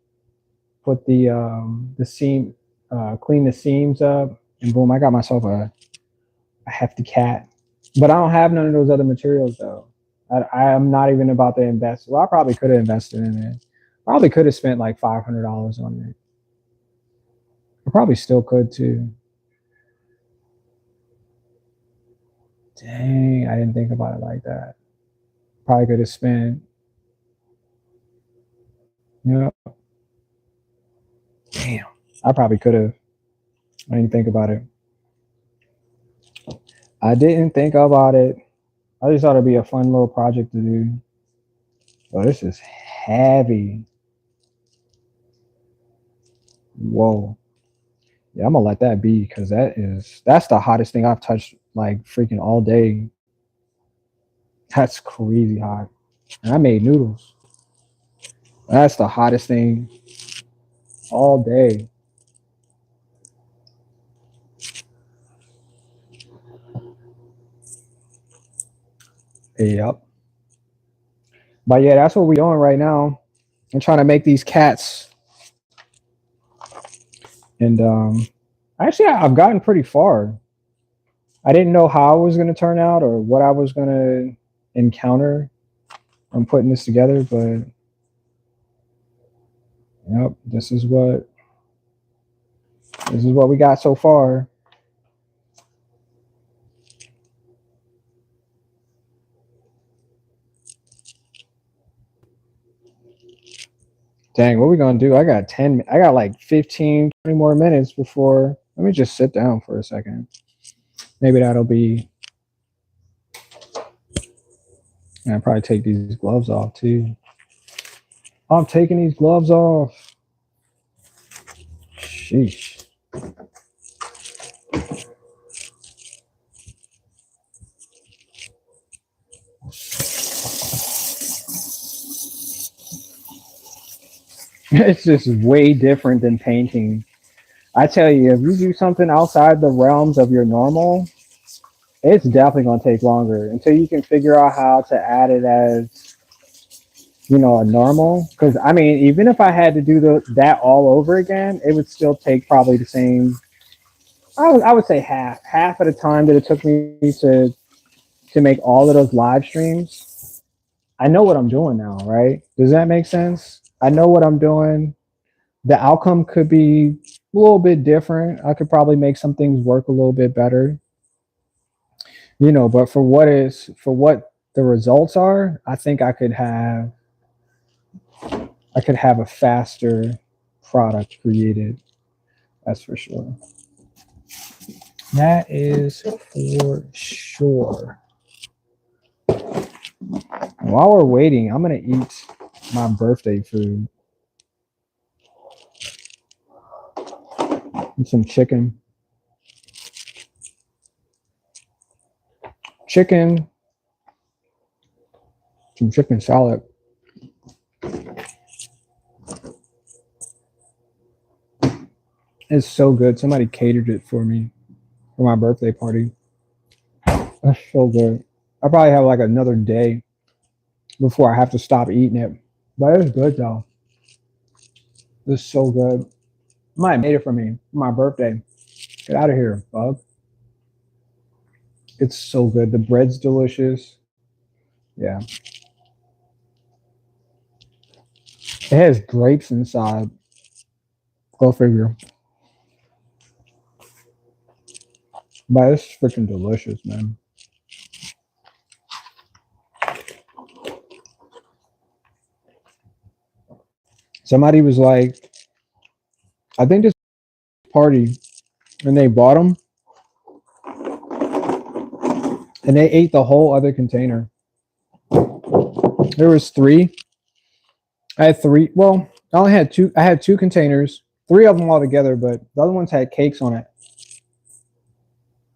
put the seam, clean the seams up, and boom, I got myself a hefty cat. But I don't have none of those other materials though. I am not even about to invest. Well, I probably could have invested in it. Probably could have spent like $500 on it. I probably still could too. Dang, I didn't think about it like that. Probably could have spent. You know, damn. I probably could have. I didn't think about it. I didn't think about it. I just thought it'd be a fun little project to do. Oh, this is heavy. Whoa. Yeah, I'm gonna let that be because that's the hottest thing I've touched like freaking all day. That's crazy hot. And I made noodles. That's the hottest thing all day. Yep. But yeah, that's what we're doing right now. I'm trying to make these cats. And actually I've gotten pretty far. I didn't know how it was gonna turn out or what I was gonna encounter on putting this together, but yep, this is what we got so far. Dang, what are we gonna do? I got like 15, 20 more minutes before. Let me just sit down for a second. Maybe that'll be. And I'll probably take these gloves off too. I'm taking these gloves off. Sheesh. It's just way different than painting. I tell you, if you do something outside the realms of your normal, it's definitely going to take longer until you can figure out how to add it as, a normal. Because I mean, even if I had to do that all over again, it would still take probably the same. I would say half of the time that it took me to make all of those live streams. I know what I'm doing now, right? Does that make sense? I know what I'm doing. The outcome could be a little bit different. I could probably make some things work a little bit better, but for what the results are, I think I could have a faster product created. That's for sure. That is for sure. While we're waiting, I'm gonna eat my birthday food. And some chicken. Some chicken salad. It's so good. Somebody catered it for me for my birthday party. That's so good. I probably have like another day before I have to stop eating it. But it's good though. It's so good. Somebody made it for me for my birthday. Get out of here, bug. It's so good. The bread's delicious. Yeah. It has grapes inside. Go figure. But it's freaking delicious, man. Somebody was like, I think this party, and they bought them, and they ate the whole other container. There was three. I had three. Well, I only had two. I had two containers, three of them all together, but the other ones had cakes on it.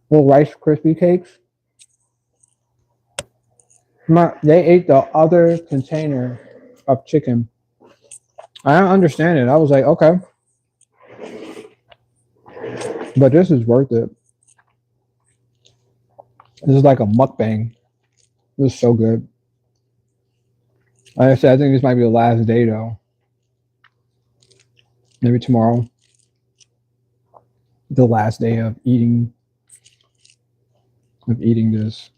Little Rice Krispie cakes. They ate the other container of chicken. I don't understand it. I was like, okay, but this is worth it. This is like a mukbang. It was so good. Like I said, I think this might be the last day though. Maybe tomorrow. The last day of eating this.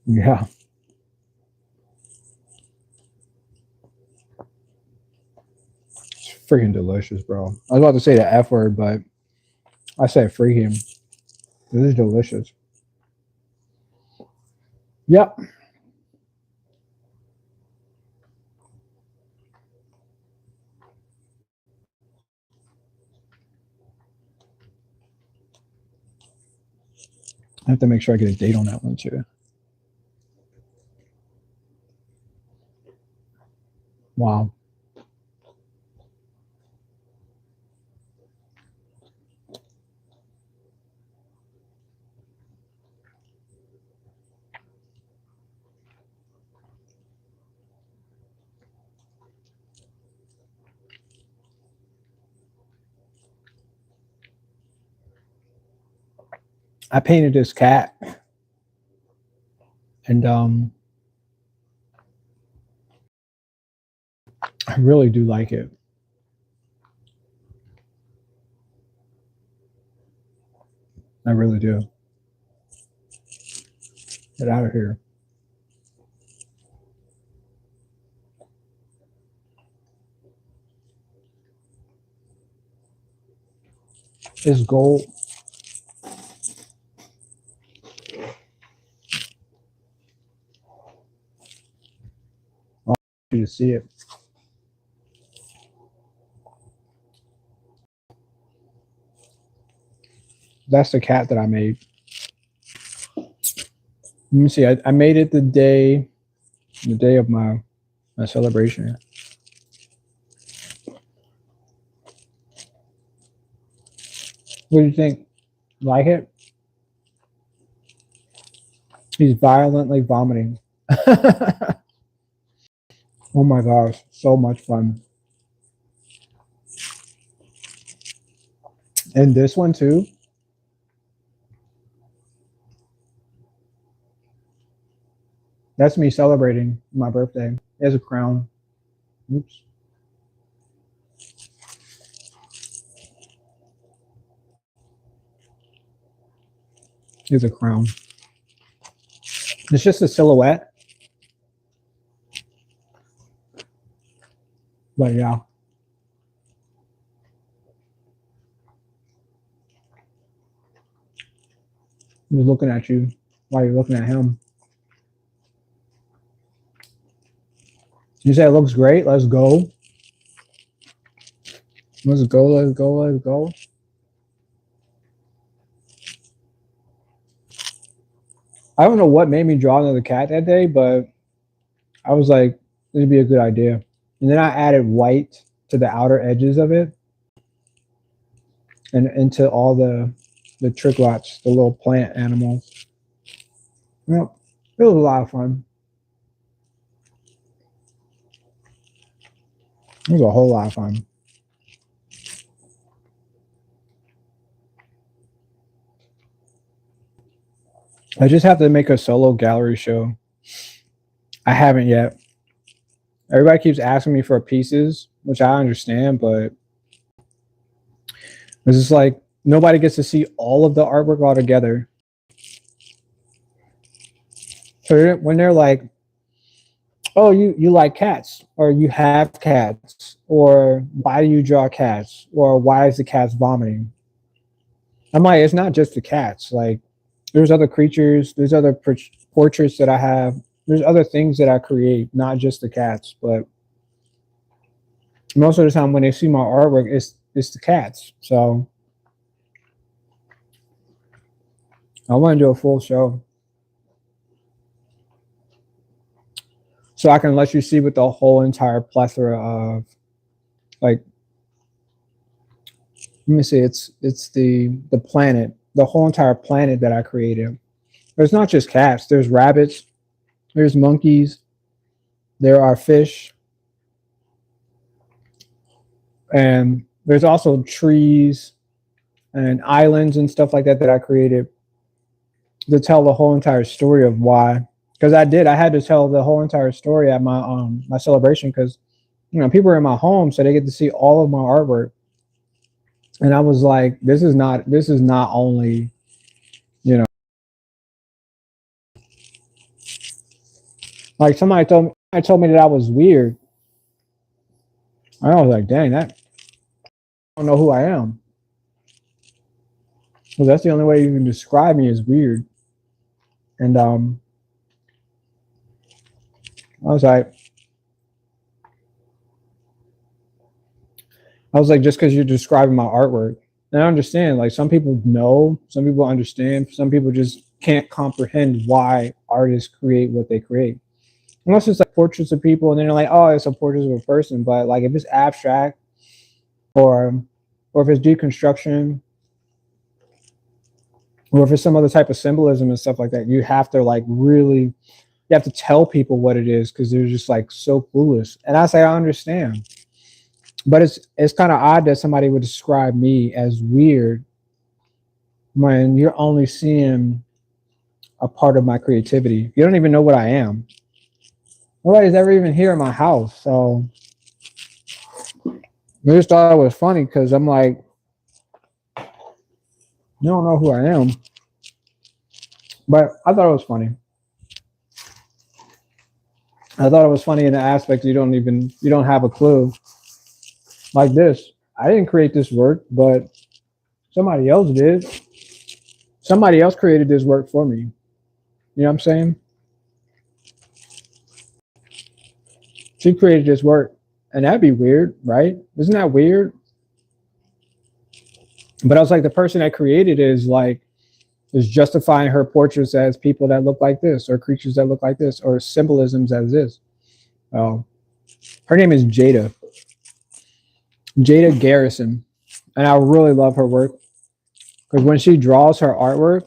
Yeah. It's freaking delicious, bro. I was about to say the F word, but I said freaking. This is delicious. Yep. I have to make sure I get a date on that one too. Wow. I painted this cat, and I really do like it. I really do. Get out of here. It's gold. I want you to see it. That's the cat that I made. Let me see. I made it the day of my celebration. What do you think? Like it? He's violently vomiting. Oh my gosh, so much fun. And this one too. That's me celebrating my birthday. There's a crown. Oops. Here's a crown. It's just a silhouette. But yeah. I'm just looking at you while you're looking at him. You say it looks great. Let's go. Let's go. Let's go. Let's go. I don't know what made me draw another cat that day, but I was like, this would be a good idea. And then I added white to the outer edges of it and into all the tricklots, the little plant animals. Yep. It was a lot of fun. It was a whole lot of fun. I just have to make a solo gallery show. I haven't yet. Everybody keeps asking me for pieces, which I understand, but it's just like nobody gets to see all of the artwork all together. So when they're like, oh, you like cats, or you have cats, or why do you draw cats, or why is the cats vomiting? I'm like, it's not just the cats. Like, there's other creatures, there's other portraits that I have, there's other things that I create, not just the cats. But most of the time when they see my artwork, it's the cats. So I want to do a full show so I can let you see what the whole entire plethora of, like, let me see, it's the planet, the whole entire planet that I created. There's not just cats, there's rabbits, There's monkeys. There are fish. And there's also trees and islands and stuff like that that I created to tell the whole entire story of why. Because I had to tell the whole entire story at my celebration because people are in my home, so they get to see all of my artwork. And I was like, this is not only, you know, like somebody told me that I was weird. I was like, dang, that I don't know who I am. Well, that's the only way you can describe me as weird. And I was like, just because you're describing my artwork. And I understand, like some people know, some people understand, some people just can't comprehend why artists create what they create. Unless it's like portraits of people and then they're like, oh, it's a portrait of a person. But like if it's abstract or if it's deconstruction or if it's some other type of symbolism and stuff like that, you have to like really you have to tell people what it is because they're just like so clueless. And I say I understand. But it's kind of odd that somebody would describe me as weird when you're only seeing a part of my creativity. You don't even know what I am. Nobody's ever even here in my house. So I just thought it was funny because I'm like, you don't know who I am. But I thought it was funny. I thought it was funny in the aspect you don't have a clue. Like this. I didn't create this work, but somebody else did. Somebody else created this work for me. You know what I'm saying? She created this work. And that'd be weird, right? Isn't that weird? But I was like, the person that created it is justifying her portraits as people that look like this, or creatures that look like this, or symbolisms as this. Her name is Jada Garrison. And I really love her work. Because when she draws her artwork,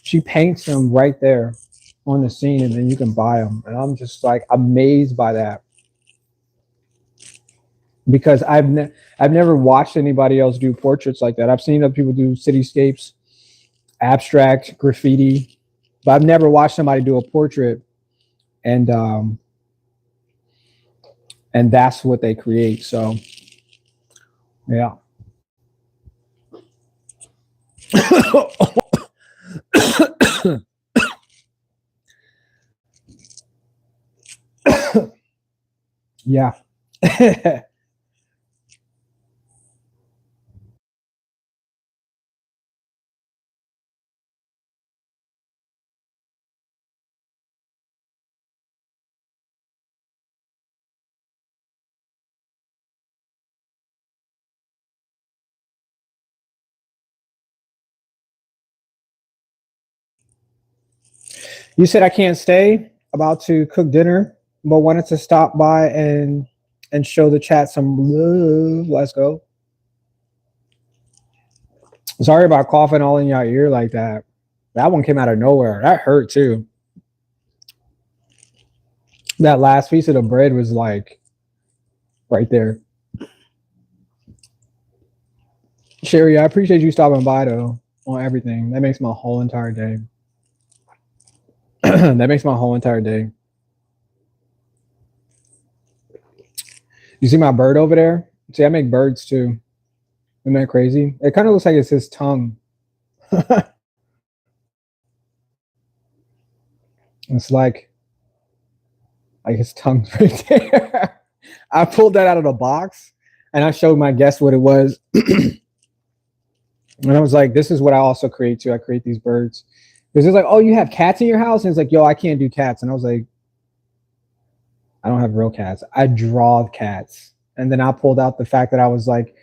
she paints them right there on the scene and then you can buy them. And I'm just like amazed by that. Because I've never watched anybody else do portraits like that. I've seen other people do cityscapes, abstract, graffiti, but I've never watched somebody do a portrait and that's what they create. So yeah. Yeah. You said I can't stay. About to cook dinner, but wanted to stop by and show the chat some love. Let's go. Sorry about coughing all in your ear like that. That one came out of nowhere. That hurt too. That last piece of the bread was like right there. Sherry, I appreciate you stopping by though on everything. That makes my whole entire day. That makes my whole entire day. You see my bird over there? See, I make birds too. Isn't that crazy? It kind of looks like it's his tongue. It's like his tongue's right there. I pulled that out of the box and I showed my guest what it was. And I was like, this is what I also create too. I create these birds. Because it's like, oh, you have cats in your house? And it's like, yo, I can't do cats. And I was like, I don't have real cats. I draw cats. And then I pulled out the fact that I was like,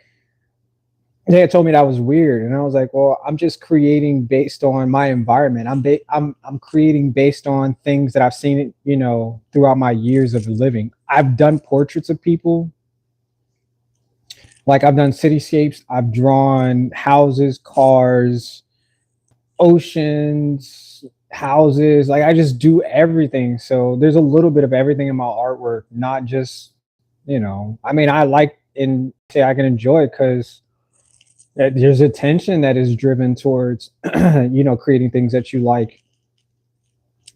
they had told me that I was weird. And I was like, well, I'm just creating based on my environment. I'm creating based on things that I've seen, throughout my years of living. I've done portraits of people. Like I've done cityscapes. I've drawn houses, cars, oceans, houses. Like I just do everything. So there's a little bit of everything in my artwork, not just, I mean, I like and say I can enjoy it because there's attention that is driven towards, creating things that you like.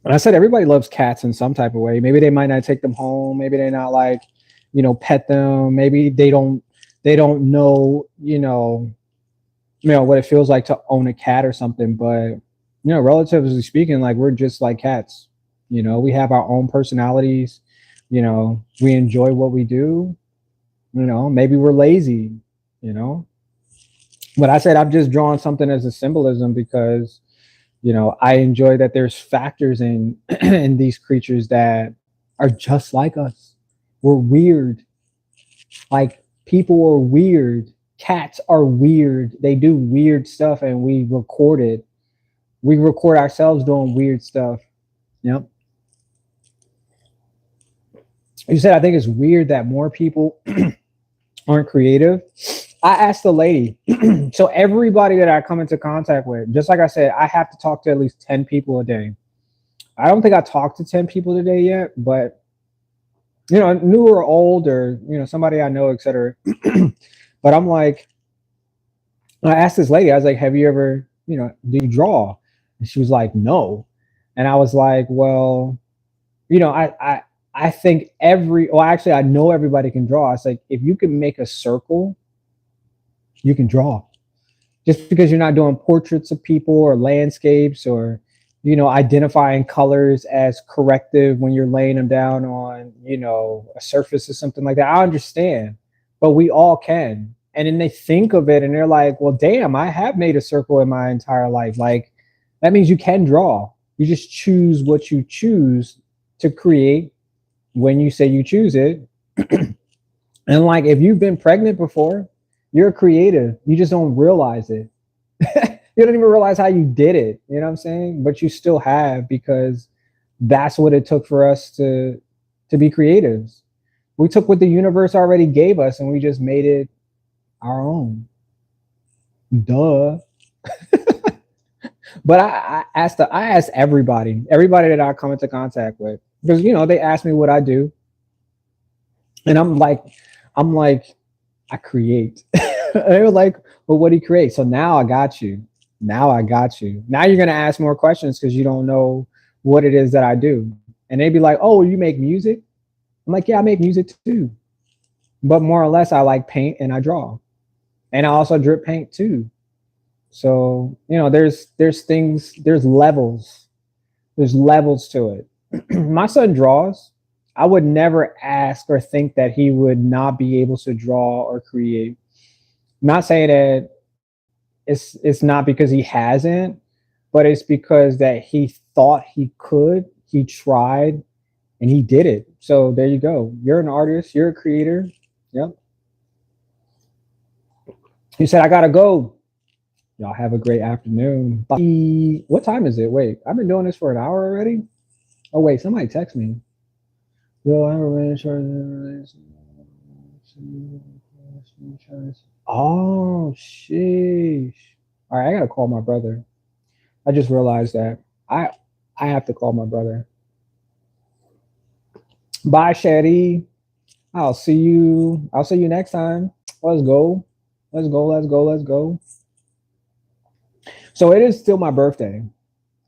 And I said everybody loves cats in some type of way. Maybe they might not take them home. Maybe they're not like, pet them. Maybe they don't know, what it feels like to own a cat or something. But relatively speaking, like we're just like cats. We have our own personalities. We enjoy what we do. Maybe we're lazy. You know, but I said I'm just drawing something as a symbolism because I enjoy that there's factors in in these creatures that are just like us. We're weird. Like people are weird. Cats are weird. They do weird stuff, and we record it. We record ourselves doing weird stuff. Yep. You said I think it's weird that more people aren't creative. I asked the lady. So everybody that I come into contact with, just like I said, I have to talk to at least 10 people a day. I don't think I talked to 10 people today yet, but new or old or somebody I know, etc. But I'm like, I asked this lady, I was like, have you ever, do you draw? And she was like, no. And I was like, well, I think actually I know everybody can draw. I was like, if you can make a circle, you can draw. Just because you're not doing portraits of people or landscapes or identifying colors as corrective when you're laying them down on a surface or something like that, I understand, but we all can. And then they think of it and they're like, well, damn, I have made a circle in my entire life. Like that means you can draw. You just choose what you choose to create when you say you choose it. And like if you've been pregnant before, you're a creative, you just don't realize it. You don't even realize how you did it, you know what I'm saying? But you still have, because that's what it took for us to be creatives. We took what the universe already gave us and we just made it our own. Duh. But I asked everybody that I come into contact with, because they ask me what I do, and I'm like, I create. They were like, well, what do you create? So now I got you. Now you're gonna ask more questions because you don't know what it is that I do. And they'd be like, oh, you make music? I'm like, yeah, I make music too. But more or less, I like paint and I draw. And I also drip paint too. So, there's things, there's levels. There's levels to it. My son draws. I would never ask or think that he would not be able to draw or create. I'm not saying that it's not because he hasn't, but it's because that he thought he could, he tried, and he did it. So there you go. You're an artist, you're a creator. Yep. He said, I gotta go. Y'all have a great afternoon. Bye. What time is it? Wait, I've been doing this for an hour already. Oh wait, somebody text me. Yo, I'm really sure. Oh sheesh. All right, I gotta call my brother. I just realized that I have to call my brother. Bye, Shetty. I'll see you next time. Let's go. Let's go. Let's go. Let's go. So it is still my birthday.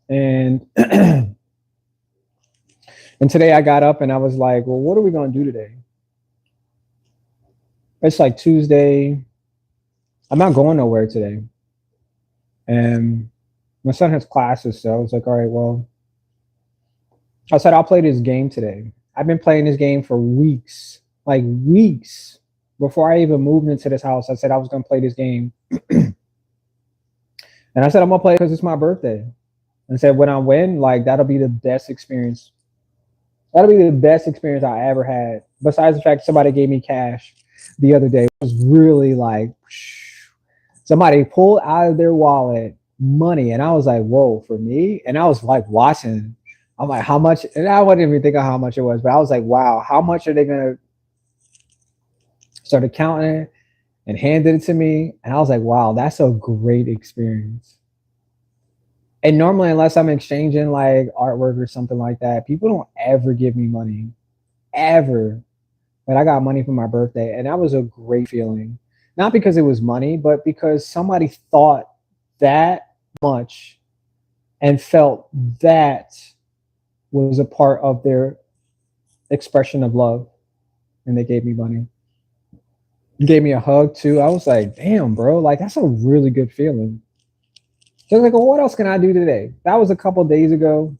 And and today I got up and I was like, well, what are we gonna do today? It's like Tuesday. I'm not going nowhere today. And my son has classes, so I was like, all right, well, I said I'll play this game today. I've been playing this game for weeks, like weeks. Before I even moved into this house, I said I was gonna play this game. And I said I'm gonna play it because it's my birthday. And said when I win, like that'll be the best experience. That'll be the best experience I ever had. Besides the fact somebody gave me cash the other day. It was really like somebody pulled out of their wallet money, and I was like, whoa, for me? And I was like watching. I'm like, how much? And I wasn't even thinking how much it was, but I was like, wow, how much are they gonna start counting it and handed it to me? And I was like, wow, that's a great experience. And normally, unless I'm exchanging like artwork or something like that, people don't ever give me money, ever. But I got money for my birthday, and that was a great feeling. Not because it was money, but because somebody thought that much and felt that was a part of their expression of love, and they gave me money. Gave me a hug too. I was like, damn, bro, like that's a really good feeling. So I was like, well, what else can I do today? That was a couple days ago.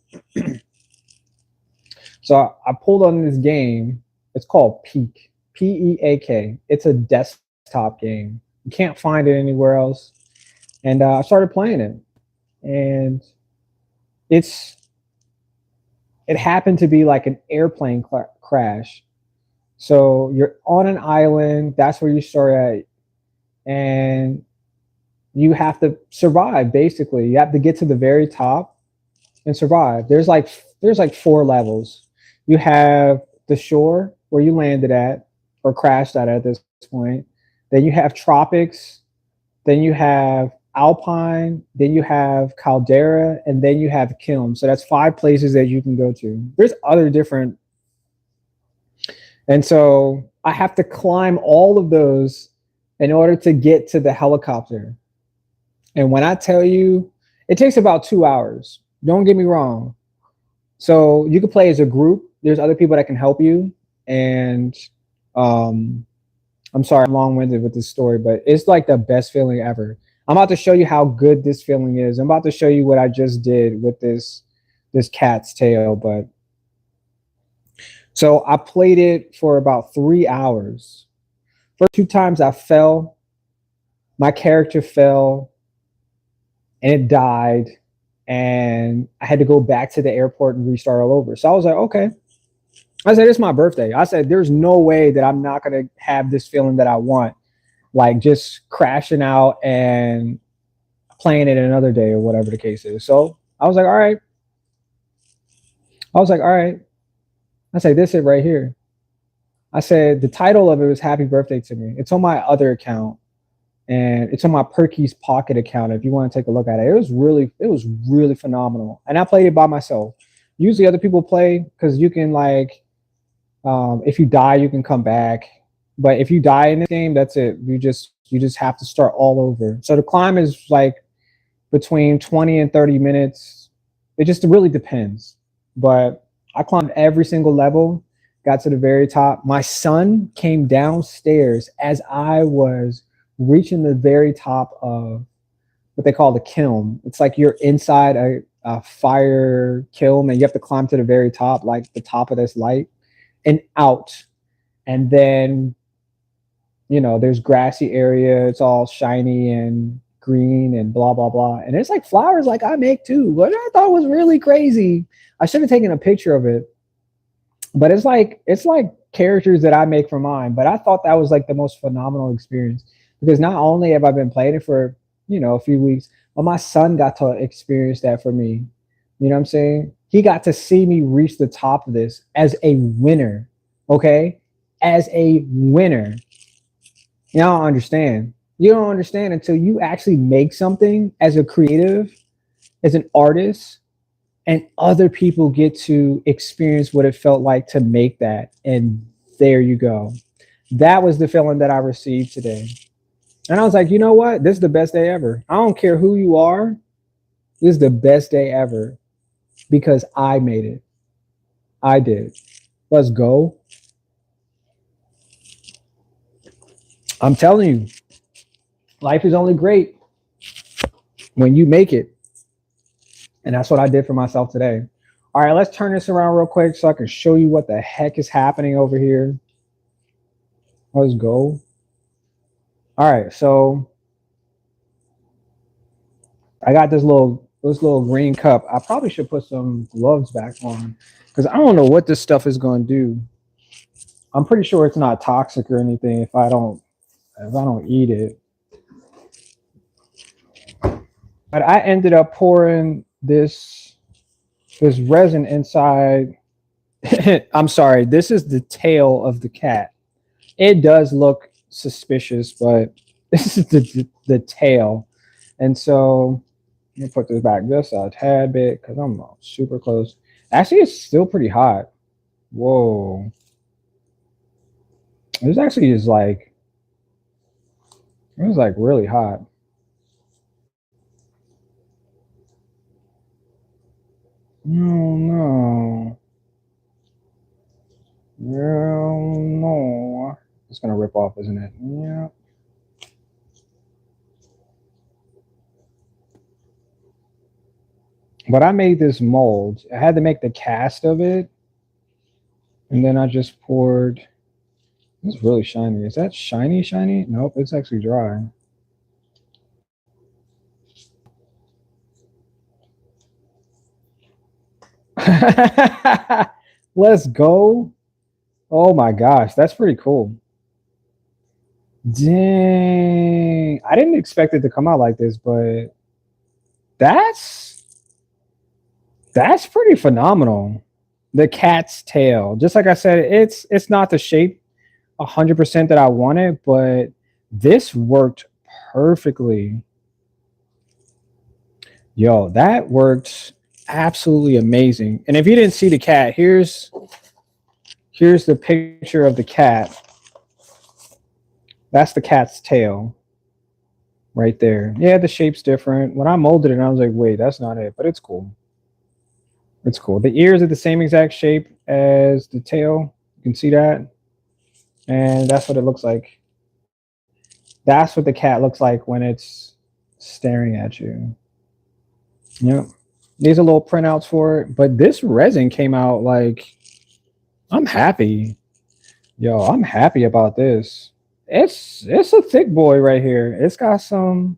So I pulled on this game. It's called Peak, Peak. It's a desktop game. You can't find it anywhere else. And I started playing it, and it's it happened to be like an airplane crash. So you're on an island. That's where you start at, and you have to survive. Basically, you have to get to the very top and survive. There's like four levels. You have the shore where you landed at or crashed at this point. Then you have tropics. Then you have alpine. Then you have caldera, and then you have kiln. So that's five places that you can go to. There's other different, and so I have to climb all of those in order to get to the helicopter. And when I tell you, it takes about 2 hours. Don't get me wrong. So you can play as a group. There's other people that can help you. And I'm sorry, I'm long-winded with this story, but it's like the best feeling ever. I'm about to show you how good this feeling is. I'm about to show you what I just did with this cat's tail. But so I played it for about 3 hours. First two times I fell, my character fell, and it died, and I had to go back to the airport and restart all over. So I was like, okay. I said, it's my birthday. I said, there's no way that I'm not going to have this feeling that I want, like just crashing out and playing it another day or whatever the case is. So I was like, all right. I said, this is right here. I said, the title of it was Happy Birthday to Me. It's on my other account. And it's on my Perky's Pocket account. If you want to take a look at it, it was really phenomenal. And I played it by myself. Usually other people play because you can like, if you die, you can come back. But if you die in this game, that's it. You just have to start all over. So the climb is like between 20 and 30 minutes. It just really depends. But I climbed every single level, got to the very top. My son came downstairs as I was reaching the very top of what they call the kiln. It's like you're inside a fire kiln and you have to climb to the very top, like the top of this light and out. And then, there's grassy area. It's all shiny and green and blah, blah, blah. And it's like flowers like I make too. What I thought was really crazy. I should have taken a picture of it, but it's like characters that I make for mine. But I thought that was like the most phenomenal experience because not only have I been playing it for, a few weeks, but my son got to experience that for me. You know what I'm saying? He got to see me reach the top of this as a winner. Okay. As a winner. You don't understand. You don't understand until you actually make something as a creative, as an artist, and other people get to experience what it felt like to make that. And there you go. That was the feeling that I received today. And I was like, you know what? This is the best day ever. I don't care who you are. This is the best day ever because I made it. I did. Let's go. I'm telling you, life is only great when you make it. And that's what I did for myself today. All right, let's turn this around real quick so I can show you what the heck is happening over here. Let's go. All right, so I got this little green cup. I probably should put some gloves back on because I don't know what this stuff is going to do. I'm pretty sure it's not toxic or anything if I don't eat it. But I ended up pouring this resin inside. I'm sorry, this is the tail of the cat. It does look suspicious, but this is the tail. And so Let me put this back just a tad bit because I'm super close. Actually, it's still pretty hot. Whoa. This actually is like, it was like really hot. No, no. No. It's gonna rip off, isn't it? Yeah. But I made this mold. I had to make the cast of it. And then I just poured. It's really shiny. Is that shiny, shiny? Nope, it's actually dry. Let's go. Oh my gosh, that's pretty cool. Dang. I didn't expect it to come out like this, but that's pretty phenomenal. The cat's tail. Just like I said, it's not the shape 100% that I wanted, but this worked perfectly. Yo, that worked absolutely amazing. And if you didn't see the cat, here's the picture of the cat. That's the cat's tail right there. Yeah, the shape's different. When I molded it, I was like, wait, that's not it, but it's cool. It's cool. The ears are the same exact shape as the tail. You can see that. And that's what it looks like. That's what the cat looks like when it's staring at you. Yep. These are little printouts for it. But this resin came out like, I'm happy. Yo, I'm happy about this. It's a thick boy right here. It's got some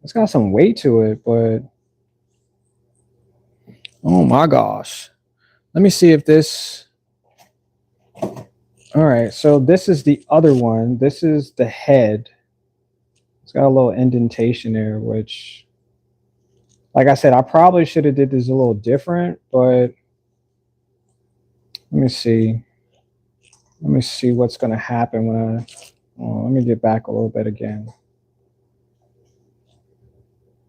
weight to it, but oh my gosh. Let me see if this. All right, so this is the other one. This is the head. It's got a little indentation there, which, like I said, I probably should have did this a little different, but let me see. Let me see what's going to happen when I, let me get back a little bit again.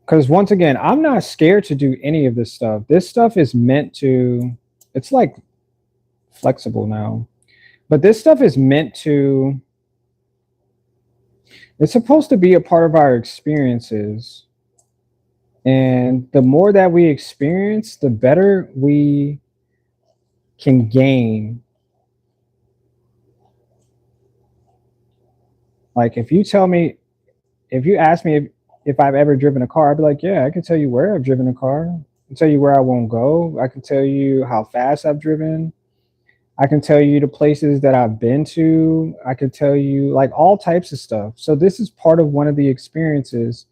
Because once again, I'm not scared to do any of this stuff. This stuff is meant to, it's like flexible now. But this stuff is meant to, it's supposed to be a part of our experiences. And the more that we experience, the better we can gain. Like if you tell me, if you ask me if I've ever driven a car, I'd be like, yeah, I can tell you where I've driven a car. I can tell you where I won't go. I can tell you how fast I've driven. I can tell you the places that I've been to. I can tell you like all types of stuff. So this is part of one of the experiences.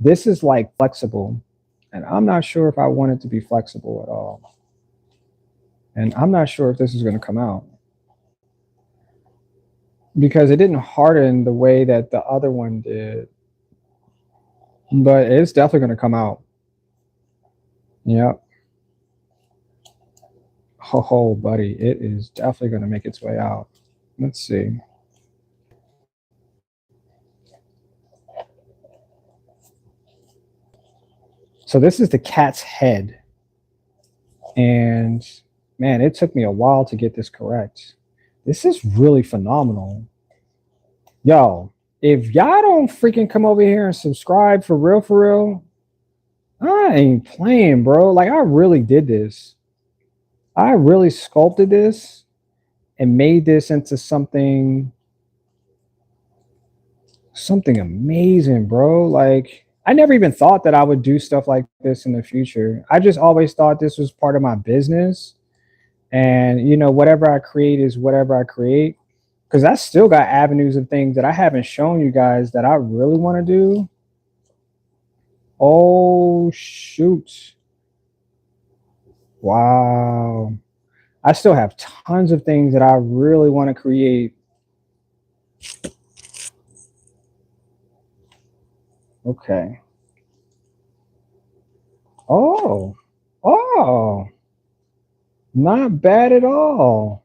This is like flexible. And I'm not sure if I want it to be flexible at all. And I'm not sure if this is going to come out. Because it didn't harden the way that the other one did. But it's definitely going to come out. Yep. Oh, buddy, it is definitely going to make its way out. Let's see. So this is the cat's head. And man, it took me a while to get this correct. This is really phenomenal. Yo, if y'all don't freaking come over here and subscribe for real, I ain't playing, bro. Like I really did this. I really sculpted this and made this into something amazing, bro. Like I never even thought that I would do stuff like this in the future. I just always thought this was part of my business. And you know, whatever I create is whatever I create. Because I still got avenues of things that I haven't shown you guys that I really want to do. Oh shoot. Wow. I still have tons of things that I really want to create. Okay. Oh. Oh. Not bad at all.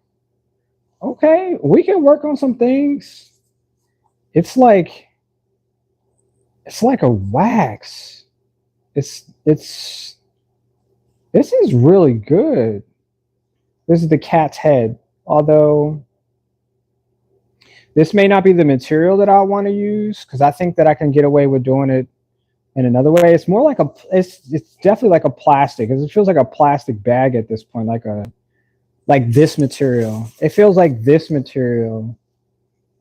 Okay, we can work on some things. It's like a wax. It's this is really good. This is the cat's head. Although this may not be the material that I want to use because I think that I can get away with doing it in another way. It's more like it's definitely like a plastic because it feels like a plastic bag at this point, like this material. It feels like this material.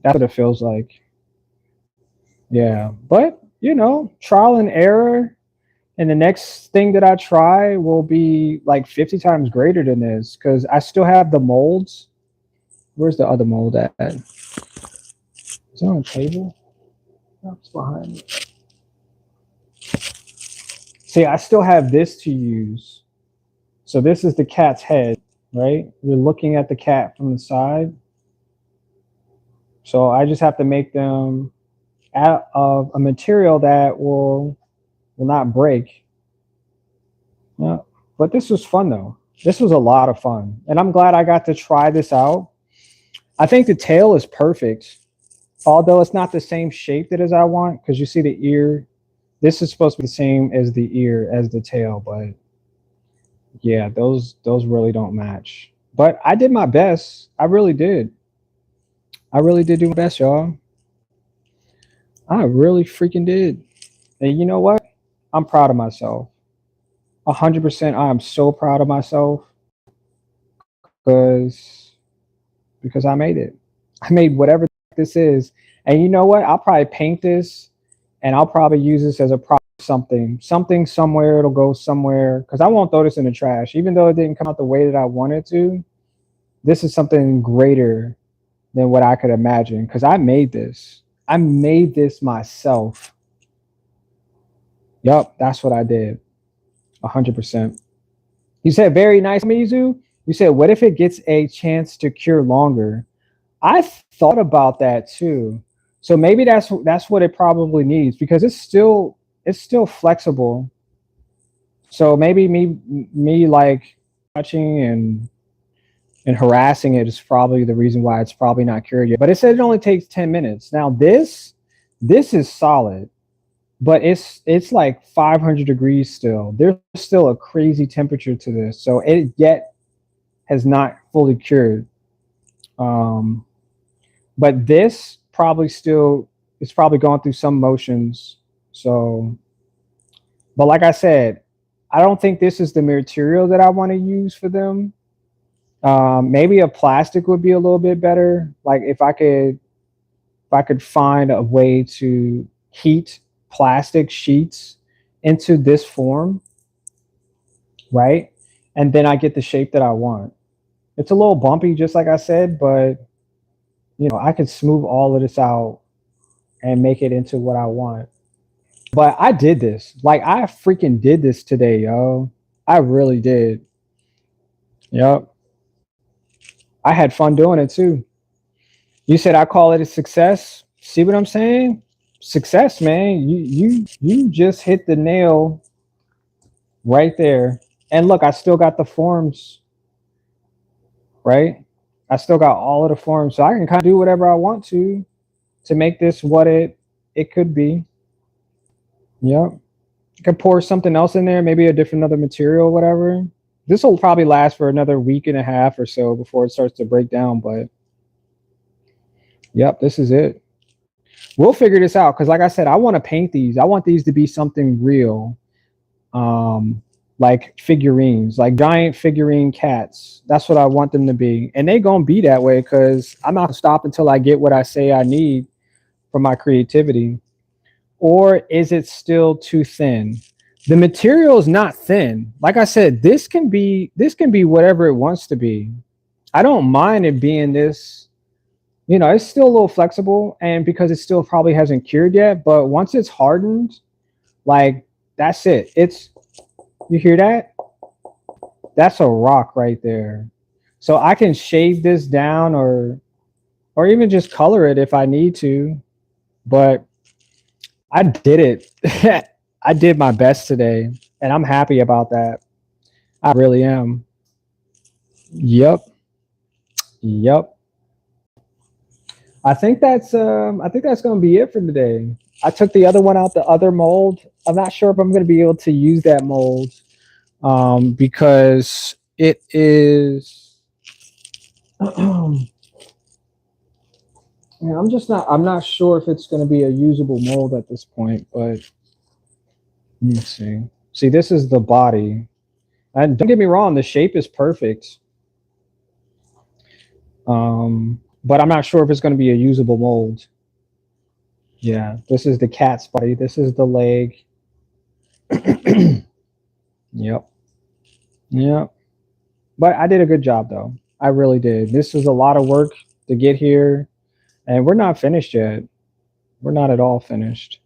That's what it feels like. Yeah. But trial and error. And the next thing that I try will be like 50 times greater than this because I still have the molds. Where's the other mold at? Is it on a table? No, it's behind me. See, I still have this to use. So this is the cat's head, right? You're looking at the cat from the side. So I just have to make them out of a material that will not break. Yeah. But this was fun though. This was a lot of fun. And I'm glad I got to try this out. I think the tail is perfect. Although it's not the same shape that as I want, because you see the ear. This is supposed to be the same as the ear as the tail, but yeah, those really don't match. But I did my best. I really did. I really did do my best, y'all. I really freaking did. And you know what? I'm proud of myself. 100%. I am so proud of myself because I made it. I made whatever this is. And you know what? I'll probably paint this and I'll probably use this as a prop something somewhere. It'll go somewhere because I won't throw this in the trash. Even though it didn't come out the way that I wanted to, this is something greater than what I could imagine because I made this. I made this myself. Yup, that's what I did. 100%. You said very nice, Mizu. You said, what if it gets a chance to cure longer? I thought about that too. So maybe that's what it probably needs because it's still flexible. So maybe me like touching and harassing it is probably the reason why it's probably not cured yet. But it said it only takes 10 minutes. Now this is solid, but it's like 500 degrees still. There's still a crazy temperature to this. So it yet has not fully cured. But this probably still it's probably going through some motions. So, but like I said, I don't think this is the material that I want to use for them. Maybe a plastic would be a little bit better. Like if I could find a way to heat plastic sheets into this form, right? And then I get the shape that I want. It's a little bumpy, just like I said, but I could smooth all of this out and make it into what I want. But I did this. Like I freaking did this today, yo. I really did. Yep. I had fun doing it too. You said I call it a success. See what I'm saying? Success, man. You just hit the nail right there. And look, I still got the forms, right? I still got all of the forms. So I can kind of do whatever I want to make this what it could be. Yep. I could pour something else in there, maybe another material, whatever. This will probably last for another week and a half or so before it starts to break down. But yep, this is it. We'll figure this out because, like I said, I want to paint these. I want these to be something real, like figurines, like giant figurine cats. That's what I want them to be, and they gonna be that way because I'm not gonna stop until I get what I say I need for my creativity. Or is it still too thin? The material is not thin. Like I said, this can be whatever it wants to be. I don't mind it being this. It's still a little flexible, and because it still probably hasn't cured yet, but once it's hardened, like that's it. You hear that? That's a rock right there. So I can shave this down or even just color it if I need to. But I did it. I did my best today, and I'm happy about that. I really am. Yep. Yep. I think that's going to be it for today. I took the other one out, the other mold. I'm not sure if I'm going to be able to use that mold because it is. Yeah, I'm not sure if it's going to be a usable mold at this point, but let me see. See, this is the body. And don't get me wrong, the shape is perfect. But I'm not sure if it's going to be a usable mold. Yeah, this is the cat's body. This is the leg. Yep. Yep. But I did a good job though. I really did. This was a lot of work to get here, and we're not finished yet. We're not at all finished.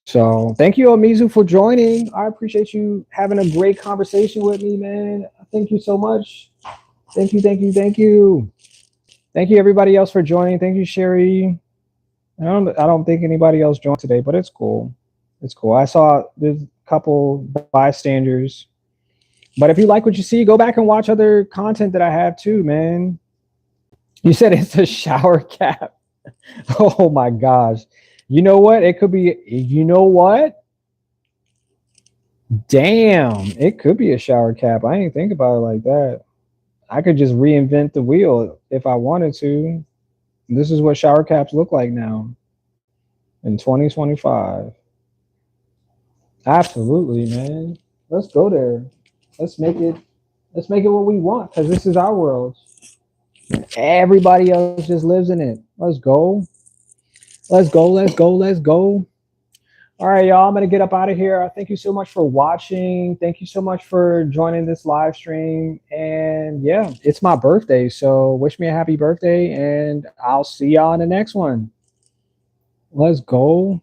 So thank you, Omizu, for joining. I appreciate you having a great conversation with me, man. Thank you so much. Thank you, thank you, thank you. Thank you, everybody else, for joining. Thank you, Sherry. I don't think anybody else joined today, but it's cool. It's cool. I saw there's a couple bystanders. But if you like what you see, go back and watch other content that I have too, man. You said it's a shower cap. Oh my gosh. You know what? It could be, you know what? Damn, it could be a shower cap. I ain't think about it like that. I could just reinvent the wheel if I wanted to. This is what shower caps look like now in 2025. Absolutely, man. Let's go there. Let's make it what we want, because this is our world. Everybody else just lives in it. Let's go. Let's go. Let's go. Let's go. All right, y'all. I'm gonna get up out of here. Thank you so much for watching. Thank you so much for joining this live stream. And yeah, it's my birthday, so wish me a happy birthday, and I'll see y'all in the next one. Let's go.